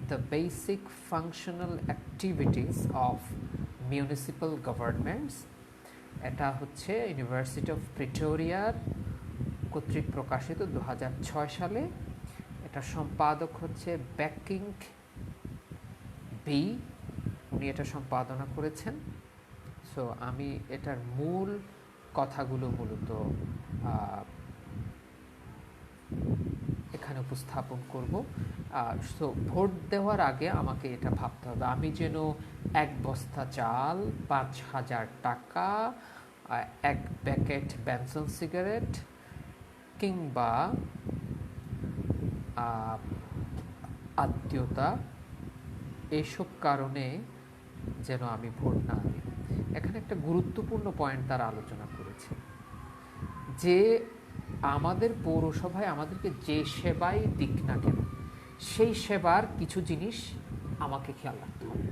the basic functional activities of municipal governments. এটা হচ্ছে ইউনিভার্সিটি অফ প্রিটোরিয়ার কর্তৃক প্রকাশিত 2006 সালে। এটা সম্পাদক হচ্ছে বেকিং বি, উনি এটা সম্পাদনা করেছেন। সো আমি এটার মূল কথাগুলো মূলত এখানে উপস্থাপন করব। সো ভোট দেওয়ার আগে আমাকে এটা ভাবতে হবে, আমি যেন এক বস্তা চাল, 5,000 টাকা, এক প্যাকেট বেনসন সিগারেট কিংবা আত্মীয়তা, এইসব কারণে যেন আমি ভোট না দিই। এখানে একটা গুরুত্বপূর্ণ পয়েন্ট তারা আলোচনা করেছে যে আমাদের পৌরসভায় আমাদেরকে যে সেবাই দিক না কেন, সেই সেবার কিছু জিনিস আমাকে খেয়াল রাখতে হবে।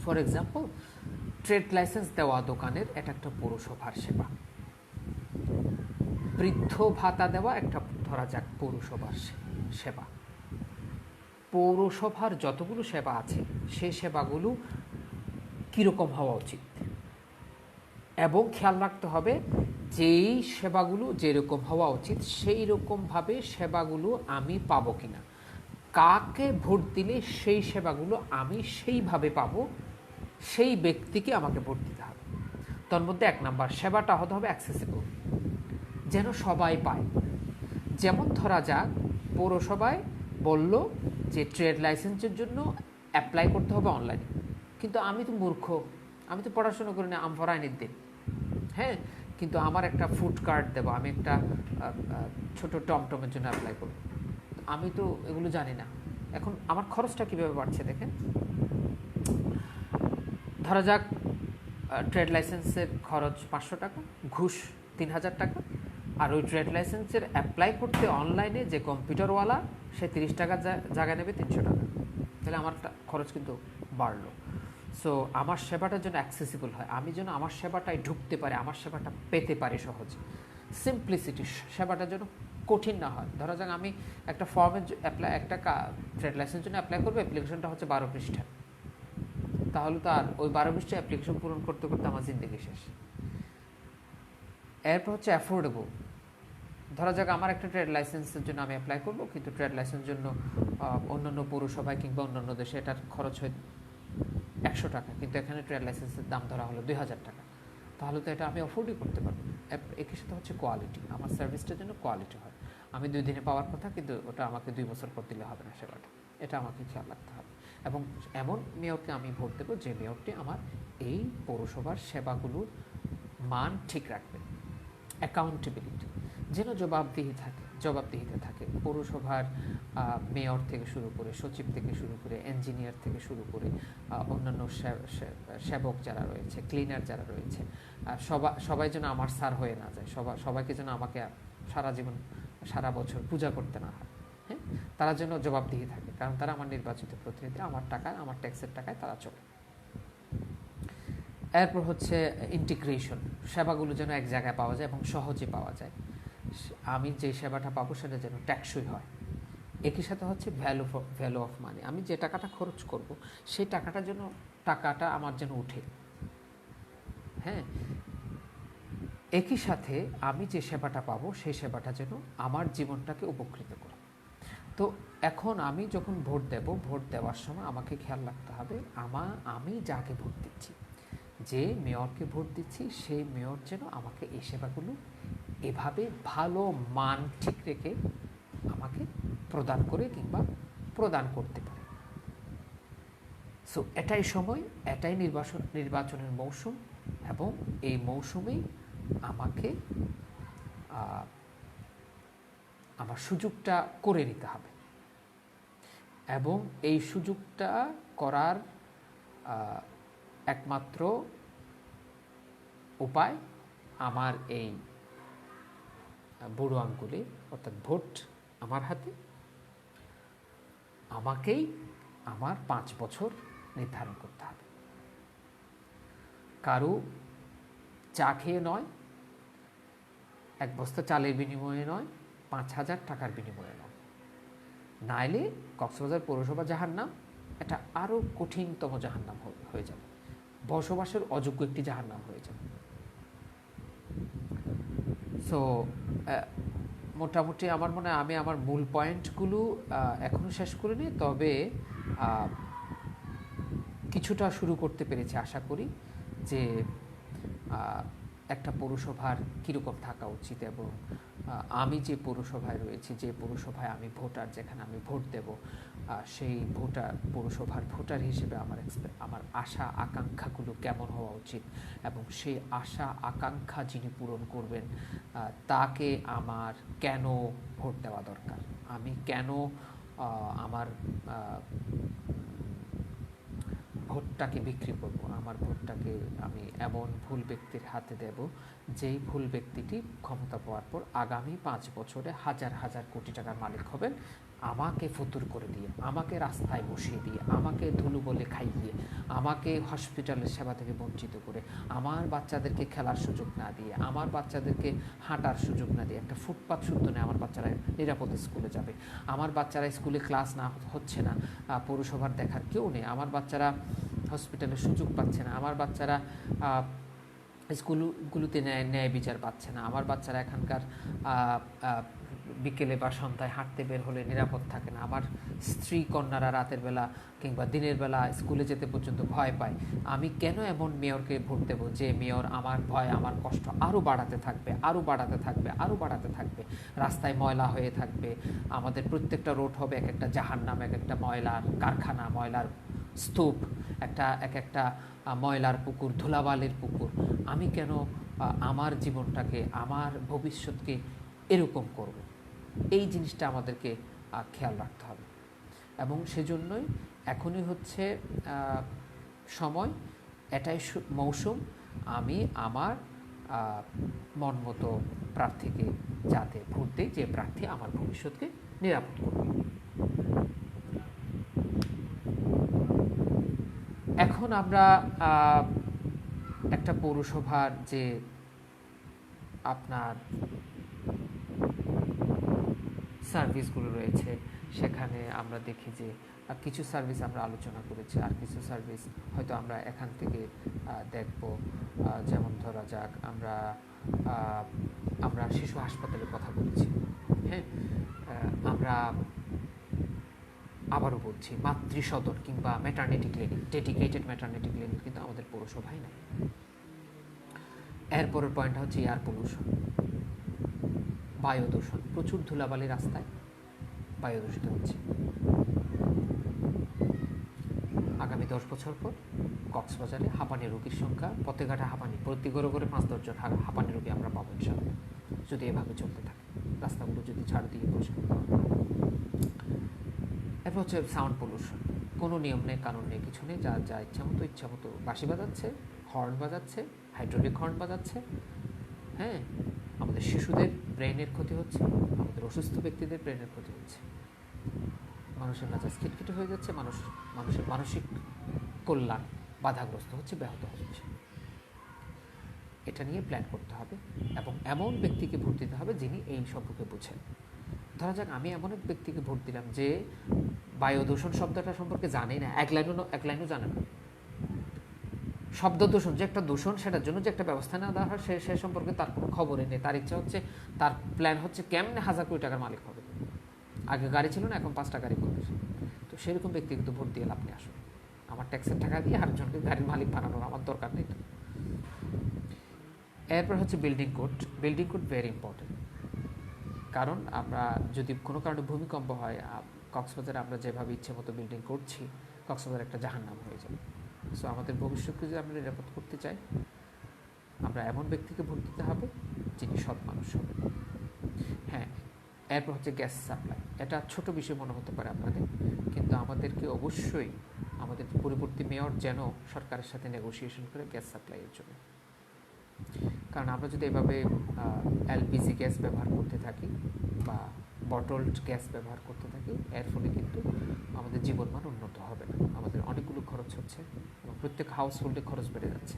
ফর এক্সাম্পল, ট্রেড লাইসেন্স দেওয়া দোকানের এটা একটা পৌরসভার সেবা, বৃদ্ধ ভাতা দেওয়া একটা ধরা যাক পৌরসভার সেবা। পৌরসভার যতগুলো সেবা আছে সেই সেবাগুলো কীরকম হওয়া উচিত, এবং খেয়াল রাখতে হবে যেই সেবাগুলো যেরকম হওয়া উচিত সেই রকমভাবে সেবাগুলো আমি পাবো কিনা, কাকে ভোট দিলে সেই সেবাগুলো আমি সেইভাবে পাবো, সেই ব্যক্তিকে আমাকে ভোট দিতে হবে। তার মধ্যে 1 নাম্বার, সেবাটা হতে হবে অ্যাক্সেসিবল, যেন সবাই পায়। যেমন ধরা যাক পৌরসভায় বলল যে ট্রেড লাইসেন্সের জন্য অ্যাপ্লাই করতে হবে অনলাইনে, কিন্তু আমি তো মূর্খ, আমি তো পড়াশোনা করি না, আমফরাইনের দিন, হ্যাঁ, কিন্তু আমার একটা ফুড কার্ড দেবো, আমি একটা ছোট টমটমের জন্য অ্যাপ্লাই করব, আমি তো এগুলো জানি না। এখন আমার খরচটা কীভাবে বাড়ছে দেখেন। ধরা যাক ট্রেড লাইসেন্সের খরচ 500 টাকা, ঘুষ 3000 টাকা, আর ওই ট্রেড লাইসেন্সের অ্যাপ্লাই করতে অনলাইনে যে কম্পিউটারওয়ালা সে 30 টাকার জায়গায় নেবে 300 টাকা, তাহলে আমার খরচ কিন্তু বাড়লো। সো আমার সেবাটার জন্য অ্যাক্সেসিবল হয়, আমি যেন আমার সেবাটায় ঢুকতে পারি, আমার সেবাটা পেতে পারি সহজে, সিম্পলিসিটি, সেবাটার জন্য কঠিন না হয়। ধরা যাক আমি একটা ফর্মের একটা ট্রেড লাইসেন্সের জন্য অ্যাপ্লাই করবো, অ্যাপ্লিকেশনটা হচ্ছে 12 পৃষ্ঠা, তাহলে তো আর ওই 12 পৃষ্ঠা অ্যাপ্লিকেশন পূরণ করতে করতে আমার জিন্দগি শেষ। এরপর হচ্ছে অ্যাফোর্ডেবল। ধরা যাক আমার একটা ট্রেড লাইসেন্সের জন্য আমি অ্যাপ্লাই করবো, কিন্তু ট্রেড লাইসেন্সের জন্য অন্যান্য পৌরসভায় কিংবা অন্যান্য দেশে এটার খরচ হয় 100 টাকা, কিন্তু এখানে ট্রেড লাইসেন্সের দাম ধরা হলো 2000 টাকা, তাহলে তো এটা আমি অ্যাফোর্ডই করতে পারবো। একই সাথে হচ্ছে কোয়ালিটি, আমার সার্ভিসটার জন্য কোয়ালিটি হয়, আমি 2 দিনে পাওয়ার কথা, কিন্তু ওটা আমাকে 2 বছর পর দিলে হবে না সেবাটা, এটা আমাকে খেয়াল রাখতে হবে। এবং এমন মেয়রকে আমি ভোট দেবো যে মেয়রটি আমার এই পৌরসভার সেবাগুলোর মান ঠিক রাখবে। অ্যাকাউন্টেবিলিটি, যেন জবাবদিহিতে থাকে পৌরসভার মেয়র থেকে শুরু করে, সচিব থেকে শুরু করে, ইঞ্জিনিয়ার থেকে শুরু করে অন্যান্য সেবক যারা রয়েছে, ক্লিনার যারা রয়েছে, সবাই যেন আমার স্যার হয়ে না যায়, সবাইকে যেন আমাকে সারা জীবন সারা বছর পূজা করতে না হয়। হ্যাঁ, তারা যেন জবাবদিহি থাকে, কারণ তারা আমার নির্বাচিত প্রতিনিধি, আমার টাকায়, আমার ট্যাক্সের টাকায় তারা চলে। এরপর হচ্ছে ইন্টিগ্রেশন, সেবাগুলো যেন এক জায়গায় পাওয়া যায় এবং সহজে পাওয়া যায়। আমি যে সেবাটা পাবো সেটা যেন টেকসই হয়। একই সাথে হচ্ছে ভ্যালু অফ মানি, আমি যে টাকাটা খরচ করব সেই টাকাটা আমার যেন উঠে। হ্যাঁ, একই সাথে আমি যে সেবাটা পাবো সেই সেবাটা যেন আমার জীবনটাকে উপকৃত করে। তো এখন আমি যখন ভোট দেওয়ার সময় আমাকে খেয়াল রাখতে হবে আমি যাকে ভোট দিচ্ছি, যে মেয়রকে ভোট দিচ্ছি, সেই মেয়র যেন আমাকে এই সেবাগুলো এভাবে ভালো মান ঠিক রেখে আমাকে প্রদান করে কিংবা প্রদান করতে পারে। সো এটাই সময়, এটাই নির্বাচনের মৌসুম, এবং এই মৌসুমেই আমাকে আমার সুযোগটা করে নিতে হবে। এবং এই সুযোগটা করার একমাত্র উপায় আমার এই বুড়ো আঙ্গুলে, অর্থাৎ ভোট আমার হাতে, আমাকেই আমার 5 বছর নির্ধারণ করতে হবে। কারো চা খেয়ে নয়, 1 বস্তা চালের বিনিময়ে নয়, 5,000 টাকার বিনিময়ে নয়, নাইলে কক্সবাজার পৌরসভা জাহান্নাম, এটা আরও কঠিনতম জাহান্নাম হয়ে যাবে, বসবাসের অযোগ্য একটি জাহান্নাম হয়ে যাবে। সো মোটামুটি আমার মনে হয় আমি আমার মূল পয়েন্টগুলো এখনও শেষ করিনি, তবে কিছুটা শুরু করতে পেরেছি। আশা করি যে একটা পৌরসভার কীরকম থাকা উচিত, এবং আমি যে পৌরসভায় রয়েছি, যে পৌরসভায় আমি ভোটার, যেখানে আমি ভোট দেব, সেই পৌরসভার ভোটার হিসেবে আমার আশা আকাঙ্ক্ষাগুলো কেমন হওয়া উচিত, এবং সেই আশা আকাঙ্ক্ষা যিনি পূরণ করবেন তাকে আমার কেন ভোট দেওয়া দরকার, আমি কেন আমার ভোটটাকে বিক্রি করব, আমার ভোটটাকে আমি এমন ভুল ব্যক্তির হাতে দেব যেই ভুল ব্যক্তিটি ক্ষমতা পাওয়ার পর আগামী 5 বছরে হাজার হাজার কোটি টাকার মালিক হবেন, আমাকে ফতুর করে দিয়ে, আমাকে রাস্তায় বসিয়ে দিয়ে, আমাকে ধুলো বলে খাইয়ে, আমাকে হসপিটালের সেবা থেকে বঞ্চিত করে, আমার বাচ্চাদেরকে খেলার সুযোগ না দিয়ে, আমার বাচ্চাদেরকে হাঁটার সুযোগ না দিয়ে, একটা ফুটপাত শুদ্ধ নেই আমার বাচ্চারা নিরাপদে স্কুলে যাবে, আমার বাচ্চারা স্কুলে ক্লাস না হচ্ছে না, পৌরসভার দেখার কেউ নেই, আমার বাচ্চারা হসপিটালের সুযোগ পাচ্ছে না, আমার বাচ্চারা স্কুলগুলোতে ন্যায় বিচার পাচ্ছে না, আমার বাচ্চারা এখানকার বিকেলে বা সন্ধ্যায় হাঁটতে বের হলে নিরাপদ থাকে না, আমার স্ত্রী কন্যারা রাতের বেলা কিংবা দিনের বেলা স্কুলে যেতে পর্যন্ত ভয় পায়। আমি কেন এমন মেয়রকে ভোট দেব যে মেয়র আমার ভয়, আমার কষ্ট আরও বাড়াতে থাকবে, আরও বাড়াতে থাকবে, আরও বাড়াতে থাকবে, রাস্তায় ময়লা হয়ে থাকবে, আমাদের প্রত্যেকটা রোড হবে এক একটা জাহান্নাম, এক একটা ময়লার কারখানা, ময়লার স্তূপ, এক একটা ময়লার পুকুর, ধুলাবালির পুকুর। আমি কেন আমার জীবনটাকে, আমার ভবিষ্যৎকে এরকম করব? এই জিনিসটা আমাদেরকে খেয়াল রাখতে হবে, এবং সেজন্যই এখনই হচ্ছে সময়, এটাই মৌসুম, আমি আমার মন মতো প্রার্থীকে যাতে ভোট দিই, যে প্রার্থী আমার ভবিষ্যৎকে নিরাপদ করবে। এখন আমরা একটা পৌরসভার যে আপনার সার্ভিসগুলো রয়েছে, সেখানে আমরা দেখি যে কিছু সার্ভিস আমরা আলোচনা করেছি, আর কিছু সার্ভিস হয়তো আমরা এখান থেকে দেখব। যেমন ধরা যাক, আমরা শিশু হাসপাতালের কথা বলেছি। হ্যাঁ, আমরা আবারও বলছি, মাতৃসদন কিংবা maternity clinic, dedicated maternity clinic কিন্তু আমাদের পৌরসভায় নেই। এরপরের পয়েন্টটা হচ্ছে এয়ার পলিউশন, বায়ু দূষণ, প্রচুর ধুলাবালি রাস্তায় বায়ু দূষিত হচ্ছে। আগামী 10 বছর পর কক্সবাজারে হাঁপানি রোগীর সংখ্যা, পথে ঘাটে হাঁপানি, প্রতি ঘরে ঘরে 5-10 জন হাঁপানি রোগী আমরা পাবো ইনশাআল্লাহ, যদি এভাবে চলতে থাকে, রাস্তাগুলো যদি ছাড় দিয়ে বসে। এরপর হচ্ছে সাউন্ড পলিউশন। কোনো নিয়ম নেই, কানুন নেই, কিছু নেই, যা ইচ্ছা মতো বাঁশি বাজাচ্ছে, হর্ন বাজাচ্ছে, হাইড্রোলিক হর্ন বাজাচ্ছে। হ্যাঁ, আমাদের শিশুদের ব্রেনের ক্ষতি হচ্ছে, আমাদের অসুস্থ ব্যক্তিদের ব্রেনের ক্ষতি হচ্ছে, মানুষের মেজাজ খিটখিটে হয়ে যাচ্ছে, মানুষের মানসিক কল্যাণ বাধাগ্রস্ত হচ্ছে, ব্যাহত হচ্ছে। এটা নিয়ে প্ল্যান করতে হবে এবং এমন ব্যক্তিকে ভোট দিতে হবে যিনি এই সম্পর্কে বুঝেন। ধরা যাক আমি এমন এক ব্যক্তিকে ভোট দিলাম যে বায়ু দূষণ শব্দটা সম্পর্কে জানেই না, এক লাইনও জানে না। শব্দ দূষণ যে একটা দূষণ, সেটার জন্য যে একটা ব্যবস্থা নেওয়া দেওয়া হয় সে সম্পর্কে তার কোনো খবরই নেই। তার ইচ্ছা হচ্ছে, তার প্ল্যান হচ্ছে কেমনে 1000 কোটি টাকার মালিক হবে। আগে গাড়ি ছিল না, এখন 5টা গাড়ি করবে। তো সেরকম ব্যক্তি কিন্তু ভোট দিয়ে লাভ নেই। আসলে আমার ট্যাক্সের টাকা দিয়ে আরেকজনকে গাড়ির মালিক বানানোর আমার দরকার নেই। এরপর হচ্ছে building code. Building code very important, কারণ আমরা যদি কোনো কারণে ভূমিকম্প হয়, কক্সবাজারে আমরা যেভাবে ইচ্ছে মতো বিল্ডিং করছি, কক্সবাজার একটা জাহান্নাম হয়ে যাবে। সো আমাদের ভবিষ্যৎকে যদি আমরা নিরাপদ করতে চাই, আমরা এমন ব্যক্তিকে ভোট দিতে হবে যিনি সৎ মানুষ হবে। হ্যাঁ, এরপর হচ্ছে গ্যাস সাপ্লাই। এটা ছোট বিষয় মনে হতে পারে আপনাদের, কিন্তু আমাদেরকে অবশ্যই আমাদের পরবর্তী মেয়র যেন সরকারের সাথে নেগোসিয়েশন করে গ্যাস সাপ্লাইয়ের জন্য। কারণ আমরা যদি এভাবে এলপিজি গ্যাস ব্যবহার করতে থাকি বা বটলড গ্যাস ব্যবহার করতে থাকি, এর ফলে কিন্তু আমাদের জীবনমান উন্নত হবে না। আমাদের অনেকগুলো খরচ হচ্ছে এবং প্রত্যেক হাউস হোল্ডে খরচ বেড়ে যাচ্ছে।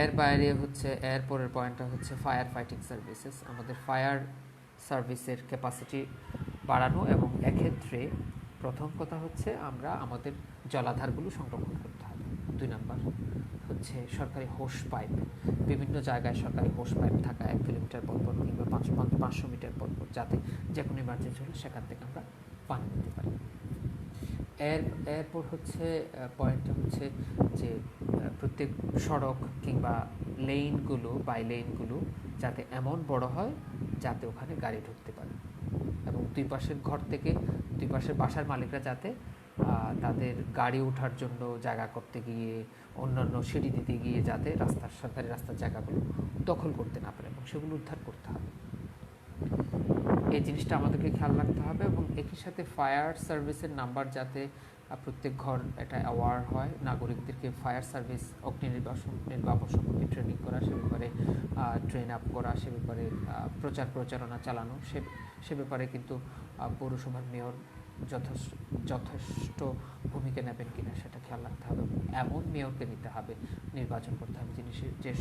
এর বাইরে হচ্ছে এর পরের পয়েন্টটা হচ্ছে ফায়ার ফাইটিং সার্ভিসেস। আমাদের ফায়ার সার্ভিসের ক্যাপাসিটি বাড়ানো এবং এক্ষেত্রে প্রথম কথা হচ্ছে আমরা আমাদের জলাধারগুলো সংরক্ষণ করতে হবে। 2 নাম্বার হচ্ছে সরকারি হোস পাইপ। বিভিন্ন জায়গায় সরকারি হোস পাইপ থাকা 1 কিলোমিটার পর পর কিংবা 500 মিটার পর পর, যাতে যে কোনো ইমার্জেন্সি হলে সেখান থেকে আমরা পানি নিতে পারি। এরপর হচ্ছে পয়েন্টটা হচ্ছে যে প্রত্যেক সড়ক কিংবা লেনগুলো লেনগুলো যাতে এমন বড় হয় যাতে ওখানে গাড়ি ঢুকতে পারে, এবং দুই পাশের ঘর থেকে দুই পাশের বাসার মালিকরা যাতে তাদের গাড়ি ওঠার জন্য জায়গা করতে গিয়ে, অন্যান্য সিঁড়ি দিতে গিয়ে যাতে সরকারি রাস্তার জায়গাগুলো দখল করতে না পারে এবং সেগুলো উদ্ধার করতে হবে। এই জিনিসটা আমাদেরকে খেয়াল রাখতে হবে এবং একই সাথে ফায়ার সার্ভিসের নাম্বার যাতে প্রত্যেক ঘর এটা অ্যাওয়ার হয়, নাগরিকদেরকে ফায়ার সার্ভিস অগ্নি নির্বাপন সম্পর্কে ট্রেনিং করা, সে ব্যাপারে ট্রেন আপ করা, সে ব্যাপারে প্রচারণা চালানো, সে ব্যাপারে কিন্তু পৌরসভার মেয়র যথেষ্ট ভূমিকা নেবেন কিনা সেটা খেয়াল রাখতে হবে। এমন মেয়রকে নিতে হবে, নির্বাচন করতে হবে যিনি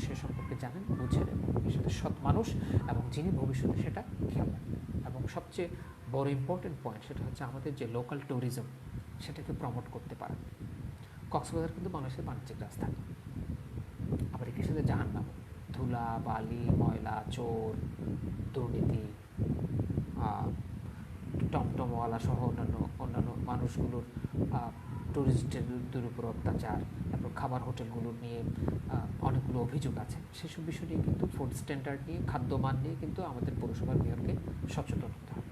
সে সম্পর্কে জানেন, বুঝেন এবং সাথে সৎ মানুষ এবং যিনি ভবিষ্যতে সেটা খেয়াল রাখবেন। এবং সবচেয়ে বড় ইম্পর্টেন্ট পয়েন্ট সেটা হচ্ছে আমাদের যে লোকাল ট্যুরিজম, সেটাকে প্রমোট করতে পারা। কক্সবাজার কিন্তু বাংলাদেশের বাণিজ্যিক রাজধানী, আবার একই সাথে জাহান্নাম, ধুলা, বালি, ময়লা, চোর, দুর্নীতি, টমটমওয়ালা সহ অন্যান্য মানুষগুলোর টুরিস্টদের উপর অত্যাচার, তারপর খাবার হোটেলগুলো নিয়ে অনেকগুলো অভিযোগ আছে। সেসব বিষয় নিয়ে কিন্তু ফুড স্ট্যান্ডার্ড নিয়ে, খাদ্যমান নিয়ে কিন্তু আমাদের পৌরসভার মেয়রকে সচেতন হতে হবে।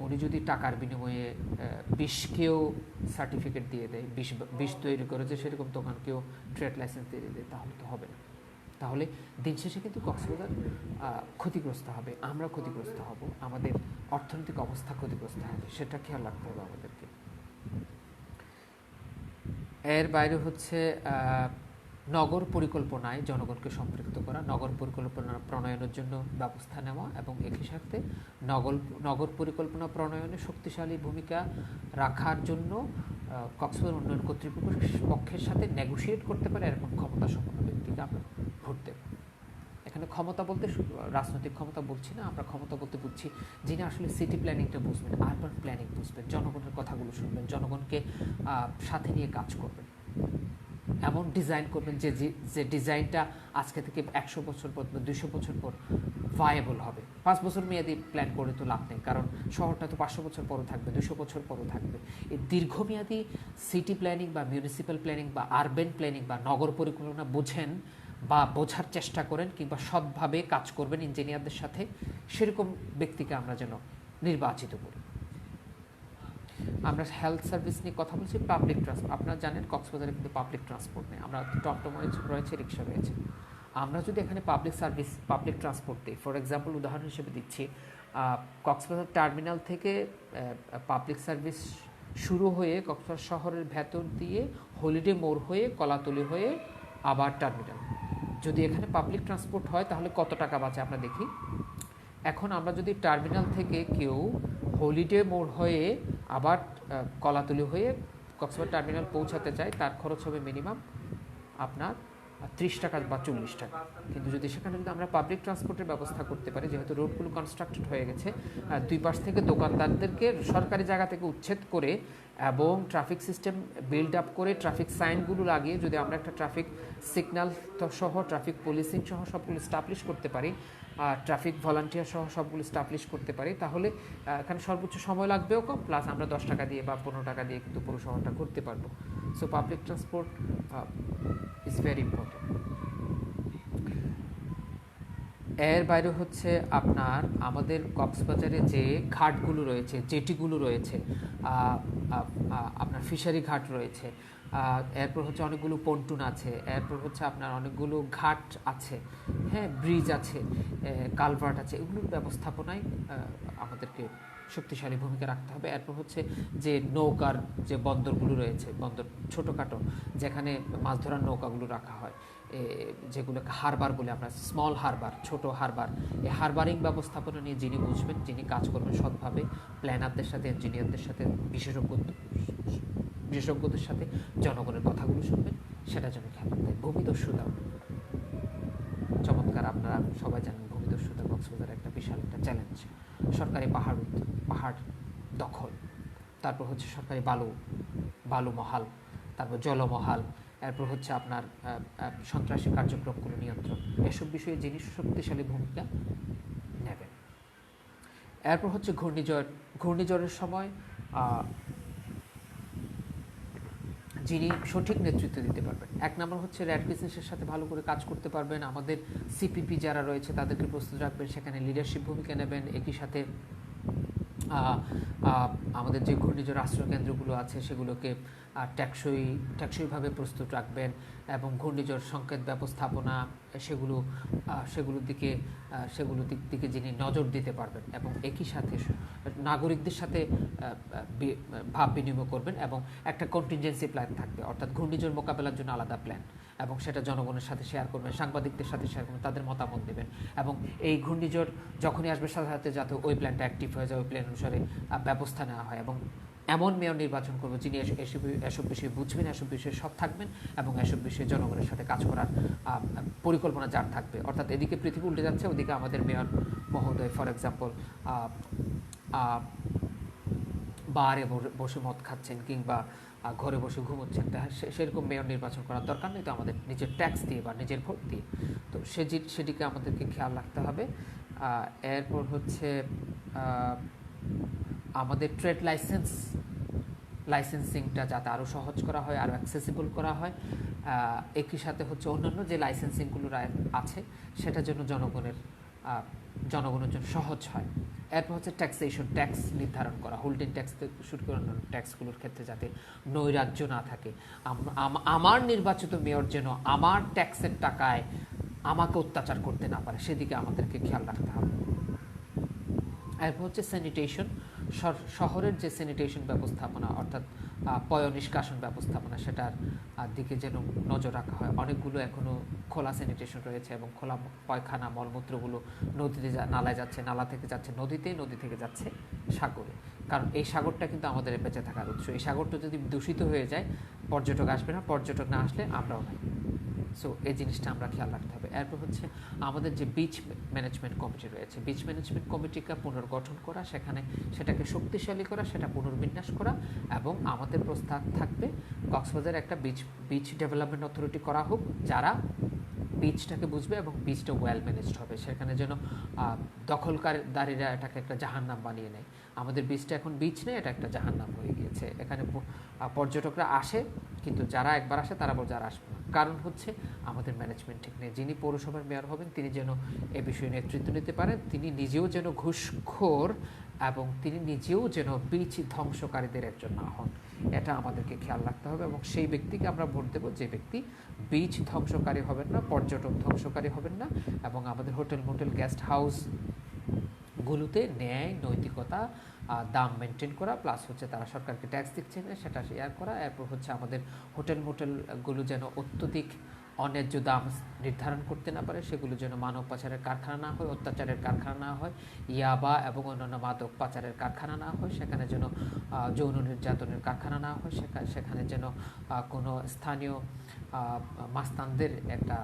উনি যদি টাকার বিনিময়ে বিষকেও সার্টিফিকেট দিয়ে দেয়, বিষ তৈরি করেছে সেরকম দোকানকেও ট্রেড লাইসেন্স দিয়ে দেয়, তাহলে তো হবে না। তাহলে দিন শেষে কিন্তু কক্সবাজার ক্ষতিগ্রস্ত হবে, আমরা ক্ষতিগ্রস্ত হব, আমাদের অর্থনৈতিক অবস্থা ক্ষতিগ্রস্ত হবে, সেটা খেয়াল রাখতে হবে আমাদেরকে। এর বাইরে হচ্ছে নগর পরিকল্পনায় জনগণকে সম্পৃক্ত করা, নগর পরিকল্পনা প্রণয়নের জন্য ব্যবস্থা নেওয়া এবং একই সাথে নগর পরিকল্পনা প্রণয়নে শক্তিশালী ভূমিকা রাখার জন্য কক্সবাজার উন্নয়ন কর্তৃপক্ষের সাথে নেগোশিয়েট করতে পারে এরকম ক্ষমতা সম্পন্ন ব্যক্তিকে আমরা ভোট দেব। এখানে ক্ষমতা বলতে রাজনৈতিক ক্ষমতা বলছি না, আমরা ক্ষমতা বলতে বুঝছি যিনি আসলে সিটি প্ল্যানিংটা বুঝবেন, আরবান প্ল্যানিং বুঝবেন, জনগণের কথাগুলো শুনবেন, জনগণকে সাথে নিয়ে কাজ করবেন, এমন ডিজাইন করবেন যে ডিজাইনটা আজকে থেকে 100 বছর পর বা 200 বছর পর ভায়াবল হবে। 5 বছর মেয়াদি প্ল্যান করে তো লাভ নেই, কারণ শহরটা তো 500 বছর পরও থাকবে, 200 বছর পরও থাকবে। এই দীর্ঘমেয়াদী সিটি প্ল্যানিং বা মিউনিসিপ্যাল প্ল্যানিং বা আরবান প্ল্যানিং বা নগর পরিকল্পনা বোঝেন বা বোঝার চেষ্টা করেন কিংবা সৎভাবে কাজ করবেন ইঞ্জিনিয়ারদের সাথে, সেরকম ব্যক্তিকে আমরা যেন নির্বাচিত করি। আমরা হেলথ সার্ভিস নিয়ে কথা বলছি, পাবলিক ট্রান্সপোর্ট। আপনারা জানেন কক্সবাজারে কিন্তু পাবলিক ট্রান্সপোর্ট নেই, আমরা টমটম রয়েছে, রিক্সা রয়েছে। আমরা যদি এখানে পাবলিক ট্রান্সপোর্ট দিই, ফর এক্সাম্পল উদাহরণ হিসেবে দিচ্ছি, কক্সবাজার টার্মিনাল থেকে পাবলিক সার্ভিস শুরু হয়ে কক্সবাজার শহরের ভেতর দিয়ে হলিডে মোড় হয়ে কলাতলি হয়ে আবার টার্মিনাল। যদি এখানে পাবলিক ট্রান্সপোর্ট হয় তাহলে কত টাকা বাঁচে আমরা দেখি। এখন আমরা যদি টার্মিনাল থেকে কেউ হলিডে মোড় হয়ে আবার কলাতলি হয়ে কক্সবাজার টার্মিনাল পৌঁছাতে চায়, তার খরচ হবে মিনিমাম আপনার 30 টাকা বা 40 টাকা। কিন্তু যদি সেখানে যদি আমরা পাবলিক ট্রান্সপোর্টের ব্যবস্থা করতে পারি, যেহেতু রোডগুলো কনস্ট্রাক্টেড হয়ে গেছে, দুই পাশ থেকে দোকানদারদেরকে সরকারি জায়গা থেকে উচ্ছেদ করে এবং ট্রাফিক সিস্টেম বিল্ড আপ করে ট্রাফিক সাইনগুলো লাগিয়ে যদি আমরা একটা ট্রাফিক সিগন্যাল সহ ট্রাফিক পুলিশিং সহ সবগুলো স্টাবলিশ করতে পারি, ট্রাফিক ভলান্টিয়ার সহ সবগুলো স্টাবলিশ করতে পারি, তাহলে এখানে সর্বোচ্চ সময় লাগবেও কম, প্লাস আমরা 10 টাকা দিয়ে বা 15 টাকা দিয়ে কিন্তু পুরো শহরটা ঘুরতে পারবো। So public transport is very important. এর বাইরে হচ্ছে আপনার আমাদের কক্সবাজারে যে ঘাটগুলো রয়েছে, জেটিগুলো রয়েছে, আপনার ফিশারি ঘাট রয়েছে, এরপর হচ্ছে অনেকগুলো পন্টুন আছে, এরপর হচ্ছে আপনার অনেকগুলো ঘাট আছে, হ্যাঁ, ব্রিজ আছে, কালভার্ট আছে, এগুলোর ব্যবস্থাপনায় আমাদেরকে শক্তিশালী ভূমিকা রাখতে হবে। এরপর হচ্ছে যে নৌকার যে বন্দরগুলো রয়েছে, বন্দর ছোটোখাটো যেখানে মাছ ধরার নৌকাগুলো রাখা হয়, যেগুলোকে হারবার বলে আমরা, স্মল হারবার, ছোট হারবার, এই হারবারিং ব্যবস্থাপনা নিয়ে যিনি বুঝবেন, যিনি কাজ করবেন সৎভাবে, প্ল্যানারদের সাথে, ইঞ্জিনিয়ারদের সাথে, বিশেষজ্ঞদের সাথে জনগণের কথাগুলো শুনবেন, সেটা যেন খেয়াল রাখতে হয়। ভূমিদস্যুতা চমৎকার, আপনারা সবাই জানেন ভূমিদস্যুতা কক্সবাজারের একটা বিশাল একটা চ্যালেঞ্জ। সরকারি পাহাড় দখল, তারপর হচ্ছে সরকারি বালু মহাল, তারপর জলমহাল, এরপর হচ্ছে আপনার সন্ত্রাসী কার্যক্রমগুলো নিয়ন্ত্রণ, এসব বিষয়ে যিনি শক্তিশালী ভূমিকা নেবেন। এরপর হচ্ছে ঘূর্ণিঝড়ের সময় যিনি সঠিক নেতৃত্ব দিতে পারবেন। এক নম্বর হচ্ছে র্যাড বিজনেসের সাথে ভালো করে কাজ করতে পারবেন, আমাদের সিপিপি যারা রয়েছে তাদেরকে প্রস্তুত রাখবেন, সেখানে লিডারশিপ ভূমিকা নেবেন। একই সাথে আমাদের যে ঘূর্ণিঝড় আশ্রয় কেন্দ্রগুলো আছে সেগুলোকে টেকসইভাবে প্রস্তুত রাখবেন এবং ঘূর্ণিঝড় সংকেত ব্যবস্থাপনা সেগুলোর দিকে যিনি নজর দিতে পারবেন এবং একই সাথে নাগরিকদের সাথে ভাব বিনিময় করবেন এবং একটা কন্টিনজেন্সি প্ল্যান থাকবে, অর্থাৎ ঘূর্ণিঝড় মোকাবেলার জন্য আলাদা প্ল্যান, এবং সেটা জনগণের সাথে শেয়ার করবেন, সাংবাদিকদের সাথে শেয়ার করবেন, তাদের মতামত দেবেন এবং এই ঘূর্ণিঝড় যখনই আসবে সাথে সাথে যাতে ওই প্ল্যানটা অ্যাক্টিভ হয়ে যায়, ওই প্ল্যান অনুসারে ব্যবস্থা নেওয়া হয় এবং এমন মেয়র নির্বাচন করবো যিনি এসব বিষয়ে বুঝবেন, এসব বিষয়ে সৎ থাকবেন এবং এসব বিষয়ে জনগণের সাথে কাজ করার পরিকল্পনা যার থাকবে। অর্থাৎ এদিকে পৃথিবী উল্টে যাচ্ছে, ওদিকে আমাদের মেয়র মহোদয় ফর এক্সাম্পল বারে বসে মদ খাচ্ছেন কিংবা ঘরে বসে ঘুমোচ্ছেন, সেরকম মেয়র নির্বাচন করার দরকার নেই। তো আমাদের নিজের ট্যাক্স দিয়ে বা নিজের ভোট দিয়ে, তো সেদিকে আমাদেরকে খেয়াল রাখতে হবে। এরপর হচ্ছে আমাদের ট্রেড লাইসেন্সিংটা যাতে আরও সহজ করা হয়, আরও অ্যাক্সেসিবল করা হয়। একই সাথে হচ্ছে অন্যান্য যে লাইসেন্সিংগুলো আছে সেটা যেন জনগণের জন্য সহজ হয়। এরপর হচ্ছে ট্যাক্স নির্ধারণ করা, হোল্ডিং ট্যাক্স থেকে শুরু করে অন্যান্য ট্যাক্সগুলোর ক্ষেত্রে যাতে নৈরাজ্য না থাকে। আমার নির্বাচিত মেয়র যেন আমার ট্যাক্সের টাকায় আমাকে অত্যাচার করতে না পারে, সেদিকে আমাদেরকে খেয়াল রাখতে হবে। এরপর হচ্ছে স্যানিটেশন, শহরের যে স্যানিটেশন ব্যবস্থাপনা অর্থাৎ পয় নিষ্কাশন ব্যবস্থাপনা, সেটার দিকে যেন নজর রাখা হয়। অনেকগুলো এখনও খোলা স্যানিটেশন রয়েছে এবং খোলা পায়খানা মলমূত্রগুলো নদীতে নালায় যাচ্ছে, নালা থেকে যাচ্ছে নদীতে, নদী থেকে যাচ্ছে সাগরে। কারণ এই সাগরটা কিন্তু আমাদের বেঁচে থাকার উৎস। এই সাগরটা যদি দূষিত হয়ে যায়, পর্যটক আসবে না, পর্যটক না আসলে আমরাও নাই। সো এই জিনিসটা আমরা খেয়াল রাখতে হবে। এরপর হচ্ছে আমাদের যে বিচ ম্যানেজমেন্ট কমিটি রয়েছে, বিচ ম্যানেজমেন্ট কমিটিকে পুনর্গঠন করা, সেটাকে শক্তিশালী করা, সেটা পুনর্বিন্যাস করা এবং আমাদের প্রস্তাব থাকবে কক্সবাজারে একটা বিচ ডেভেলপমেন্ট অথরিটি করা হোক, যারা বিচটাকে বুঝবে এবং বিচটা ওয়েল ম্যানেজড হবে। সেখানে যেন দখলকারীরা এটাকে একটা জাহান্নাম বানিয়ে নেয়। আমাদের বিচটা এখন বিচ নেই, এটা একটা জাহান্নাম হয়ে গিয়েছে। এখানে পর্যটকরা আসে, কিন্তু যারা একবার আসে তারা যারা আসবে না, কারণ হচ্ছে আমাদের ম্যানেজমেন্ট ঠিক নেই। যিনি পৌরসভার মেয়র হবেন তিনি যেন এ বিষয়ে নেতৃত্ব নিতে পারেন, তিনি নিজেও যেন ঘুষখোর এবং তিনি নিজেও যেন বীজ ধ্বংসকারীদের একজন না হন, এটা আমাদেরকে খেয়াল রাখতে হবে। এবং সেই ব্যক্তিকে আমরা ভোট দেব যে ব্যক্তি বীজ ধ্বংসকারী হবেন না, পর্যটন ধ্বংসকারী হবেন না, এবং আমাদের হোটেল মোটেল গেস্ট হাউসগুলোতে ন্যায় নৈতিকতা দাম মেনটেন করা, প্লাস হচ্ছে তারা সরকারকে ট্যাক্স দিচ্ছে না সেটা শেয়ার করা। এরপর হচ্ছে আমাদের হোটেল মোটেলগুলো যেন অত্যধিক অন্যায্য দাম নির্ধারণ করতে না পারে, সেগুলো যেন মানব পাচারের কারখানা না হয়, অত্যাচারের কারখানা না হয়, ইয়াবা এবং অন্যান্য মাদক পাচারের কারখানা না হয়, সেখানে যেন যৌন নির্যাতনের কারখানা না হয়, সেখানে যেন কোনো স্থানীয় মাস্তানদের একটা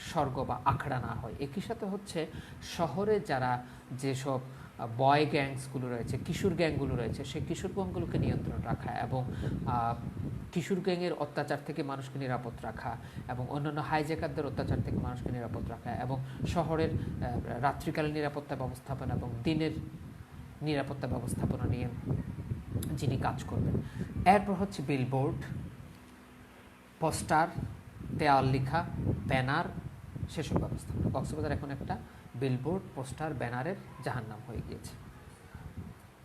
স্বর্গ বা আখড়া না হয়। একই সাথে হচ্ছে শহরে যারা যেসব বয় গ্যাংসগুলো রয়েছে, কিশোর গ্যাংগুলো রয়েছে, সেই কিশোর গ্যাংগুলোকে নিয়ন্ত্রণ রাখা এবং কিশোর গ্যাংয়ের অত্যাচার থেকে মানুষকে নিরাপদ রাখা এবং অন্যান্য হাইজ্যাকারদের অত্যাচার থেকে মানুষকে নিরাপদ রাখা এবং শহরের রাত্রিকালীন নিরাপত্তা ব্যবস্থাপনা এবং দিনের নিরাপত্তা ব্যবস্থাপনা নিয়ে যিনি কাজ করবেন। এরপর হচ্ছে বিলবোর্ড, পোস্টার, দেয়াল লিখা, ব্যানার, সেসব ব্যবস্থাপনা। কক্সবাজার এখন একটা বিলবোর্ড, পোস্টার, ব্যানারের জাহান্নাম হয়ে গিয়েছে।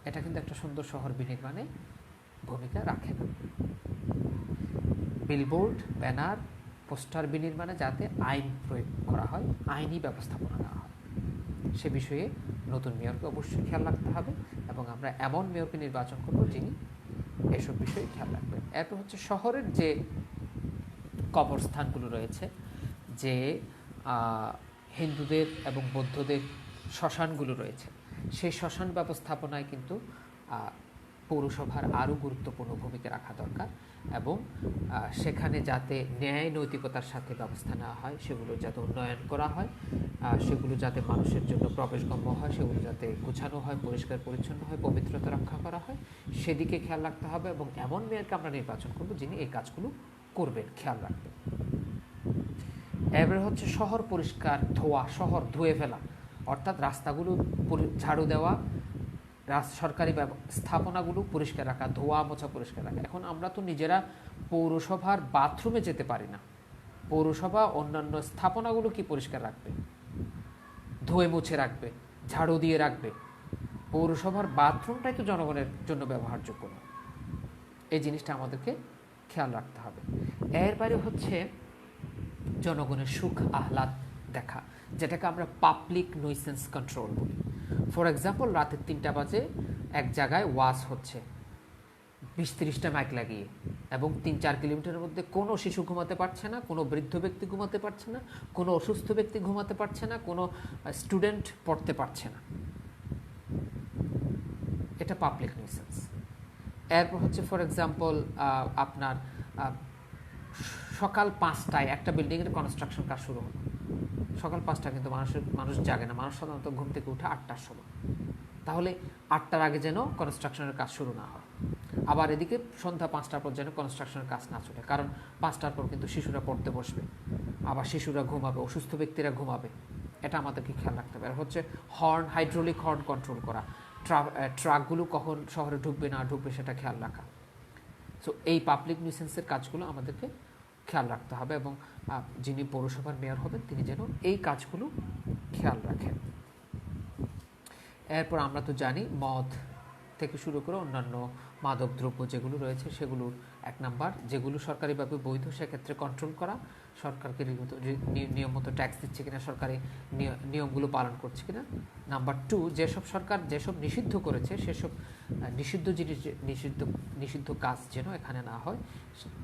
এটা কিন্তু একটা সুন্দর শহর বিনির্মাণে ভূমিকা রাখে না। বিলবোর্ড, ব্যানার, পোস্টার বিনির্মাণে যাতে আইন প্রয়োগ করা হয়, আইনি ব্যবস্থাপনা নেওয়া হয়, সে বিষয়ে নতুন মেয়রকে অবশ্যই খেয়াল রাখতে হবে এবং আমরা এমন মেয়রকে নির্বাচন করব যিনি এসব বিষয়ে খেয়াল রাখবেন। এরপর হচ্ছে শহরের যে কবরস্থানগুলো রয়েছে, যে হিন্দুদের এবং বৌদ্ধদের শ্মশানগুলো রয়েছে, সেই শ্মশান ব্যবস্থাপনায় কিন্তু পৌরসভার আরও গুরুত্বপূর্ণ ভূমিকা রাখা দরকার এবং সেখানে যাতে ন্যায় নৈতিকতার সাথে ব্যবস্থা নেওয়া হয়, সেগুলো যাতে উন্নয়ন করা হয়, সেগুলো যাতে মানুষের জন্য প্রবেশগম্য হয়, সেগুলো যাতে গুছানো হয়, পরিষ্কার পরিচ্ছন্ন হয়, পবিত্রতা রক্ষা করা হয়, সেদিকে খেয়াল রাখতে হবে এবং এমন মেয়রকে আমরা নির্বাচন করব যিনি এই কাজগুলো করবেন, খেয়াল রাখবেন। এবারে হচ্ছে শহর পরিষ্কার, ধোয়া, শহর ধুয়ে ফেলা, অর্থাৎ রাস্তাগুলো ঝাড়ু দেওয়া, সরকারি স্থাপনাগুলো পরিষ্কার রাখা, ধোয়া মোছা পরিষ্কার রাখা। এখন আমরা তো নিজেরা পৌরসভার বাথরুমে যেতে পারি না, পৌরসভা অন্যান্য স্থাপনাগুলো কি পরিষ্কার রাখবে, ধুয়ে মুছে রাখবে, ঝাড়ু দিয়ে রাখবে? পৌরসভার বাথরুমটাই তো জনগণের জন্য ব্যবহারযোগ্য না। এই জিনিসটা আমাদেরকে খেয়াল রাখতে হবে। এর বাইরে হচ্ছে জনগণের সুখ আহ্লাদ দেখা, যেটাকে আমরা পাবলিক নয়েসেন্স কন্ট্রোল বলি। ফর এক্সাম্পল, রাতের 3টা বাজে এক জায়গায় ওয়াজ হচ্ছে 20-30টা মাইক লাগিয়ে, এবং 3-4 কিলোমিটারের মধ্যে কোনো শিশু ঘুমাতে পারছে না, কোনো বৃদ্ধ ব্যক্তি ঘুমাতে পারছে না, কোনো অসুস্থ ব্যক্তি ঘুমাতে পারছে না, কোনো স্টুডেন্ট পড়তে পারছে না, এটা পাবলিক নয়েসেন্স। এরপর হচ্ছে ফর এক্সাম্পল আপনার সকাল 5টায় একটা বিল্ডিংয়ের কনস্ট্রাকশন কাজ শুরু হলো, সকাল 5টা, কিন্তু মানুষ জাগে না, মানুষ সাধারণত ঘুম থেকে উঠে 8টার সময়। তাহলে 8টার আগে যেন কনস্ট্রাকশনের কাজ শুরু না হয়। আবার এদিকে সন্ধ্যা 5টার পর যেন কনস্ট্রাকশনের কাজ না চলে, কারণ 5টার পর কিন্তু শিশুরা পড়তে বসবে, আবার শিশুরা ঘুমাবে, অসুস্থ ব্যক্তিরা ঘুমাবে, এটা আমাদেরকে খেয়াল রাখতে হবে। আর হচ্ছে হর্ন, হাইড্রোলিক হর্ন কন্ট্রোল করা, ট্রাকগুলো কখন শহরে ঢুকবে না ঢুকবে সেটা খেয়াল রাখা। সো এই পাবলিক নিউসেন্সের কাজগুলো আমাদেরকে খেয়াল রাখতে হবে এবং যিনি পৌরসভার মেয়র হবেন তিনি যেন এই কাজগুলো খেয়াল রাখেন। এরপর আমরা তো জানি মদ থেকে শুরু করে অন্যান্য মাদক দ্রব্য যেগুলো রয়েছে সেগুলোর 1 নাম্বার, যেগুলো সরকারিভাবে বৈধ সেক্ষেত্রে কন্ট্রোল করা, সরকারকে নিয়ম মতো ট্যাক্স দিচ্ছে কিনা, সরকারি নিয়মগুলো পালন করছে কিনা। নাম্বার 2, সরকার যেসব নিষিদ্ধ করেছে সেসব নিষিদ্ধ জিনিস, নিষিদ্ধ কাজ যেন এখানে না হয়।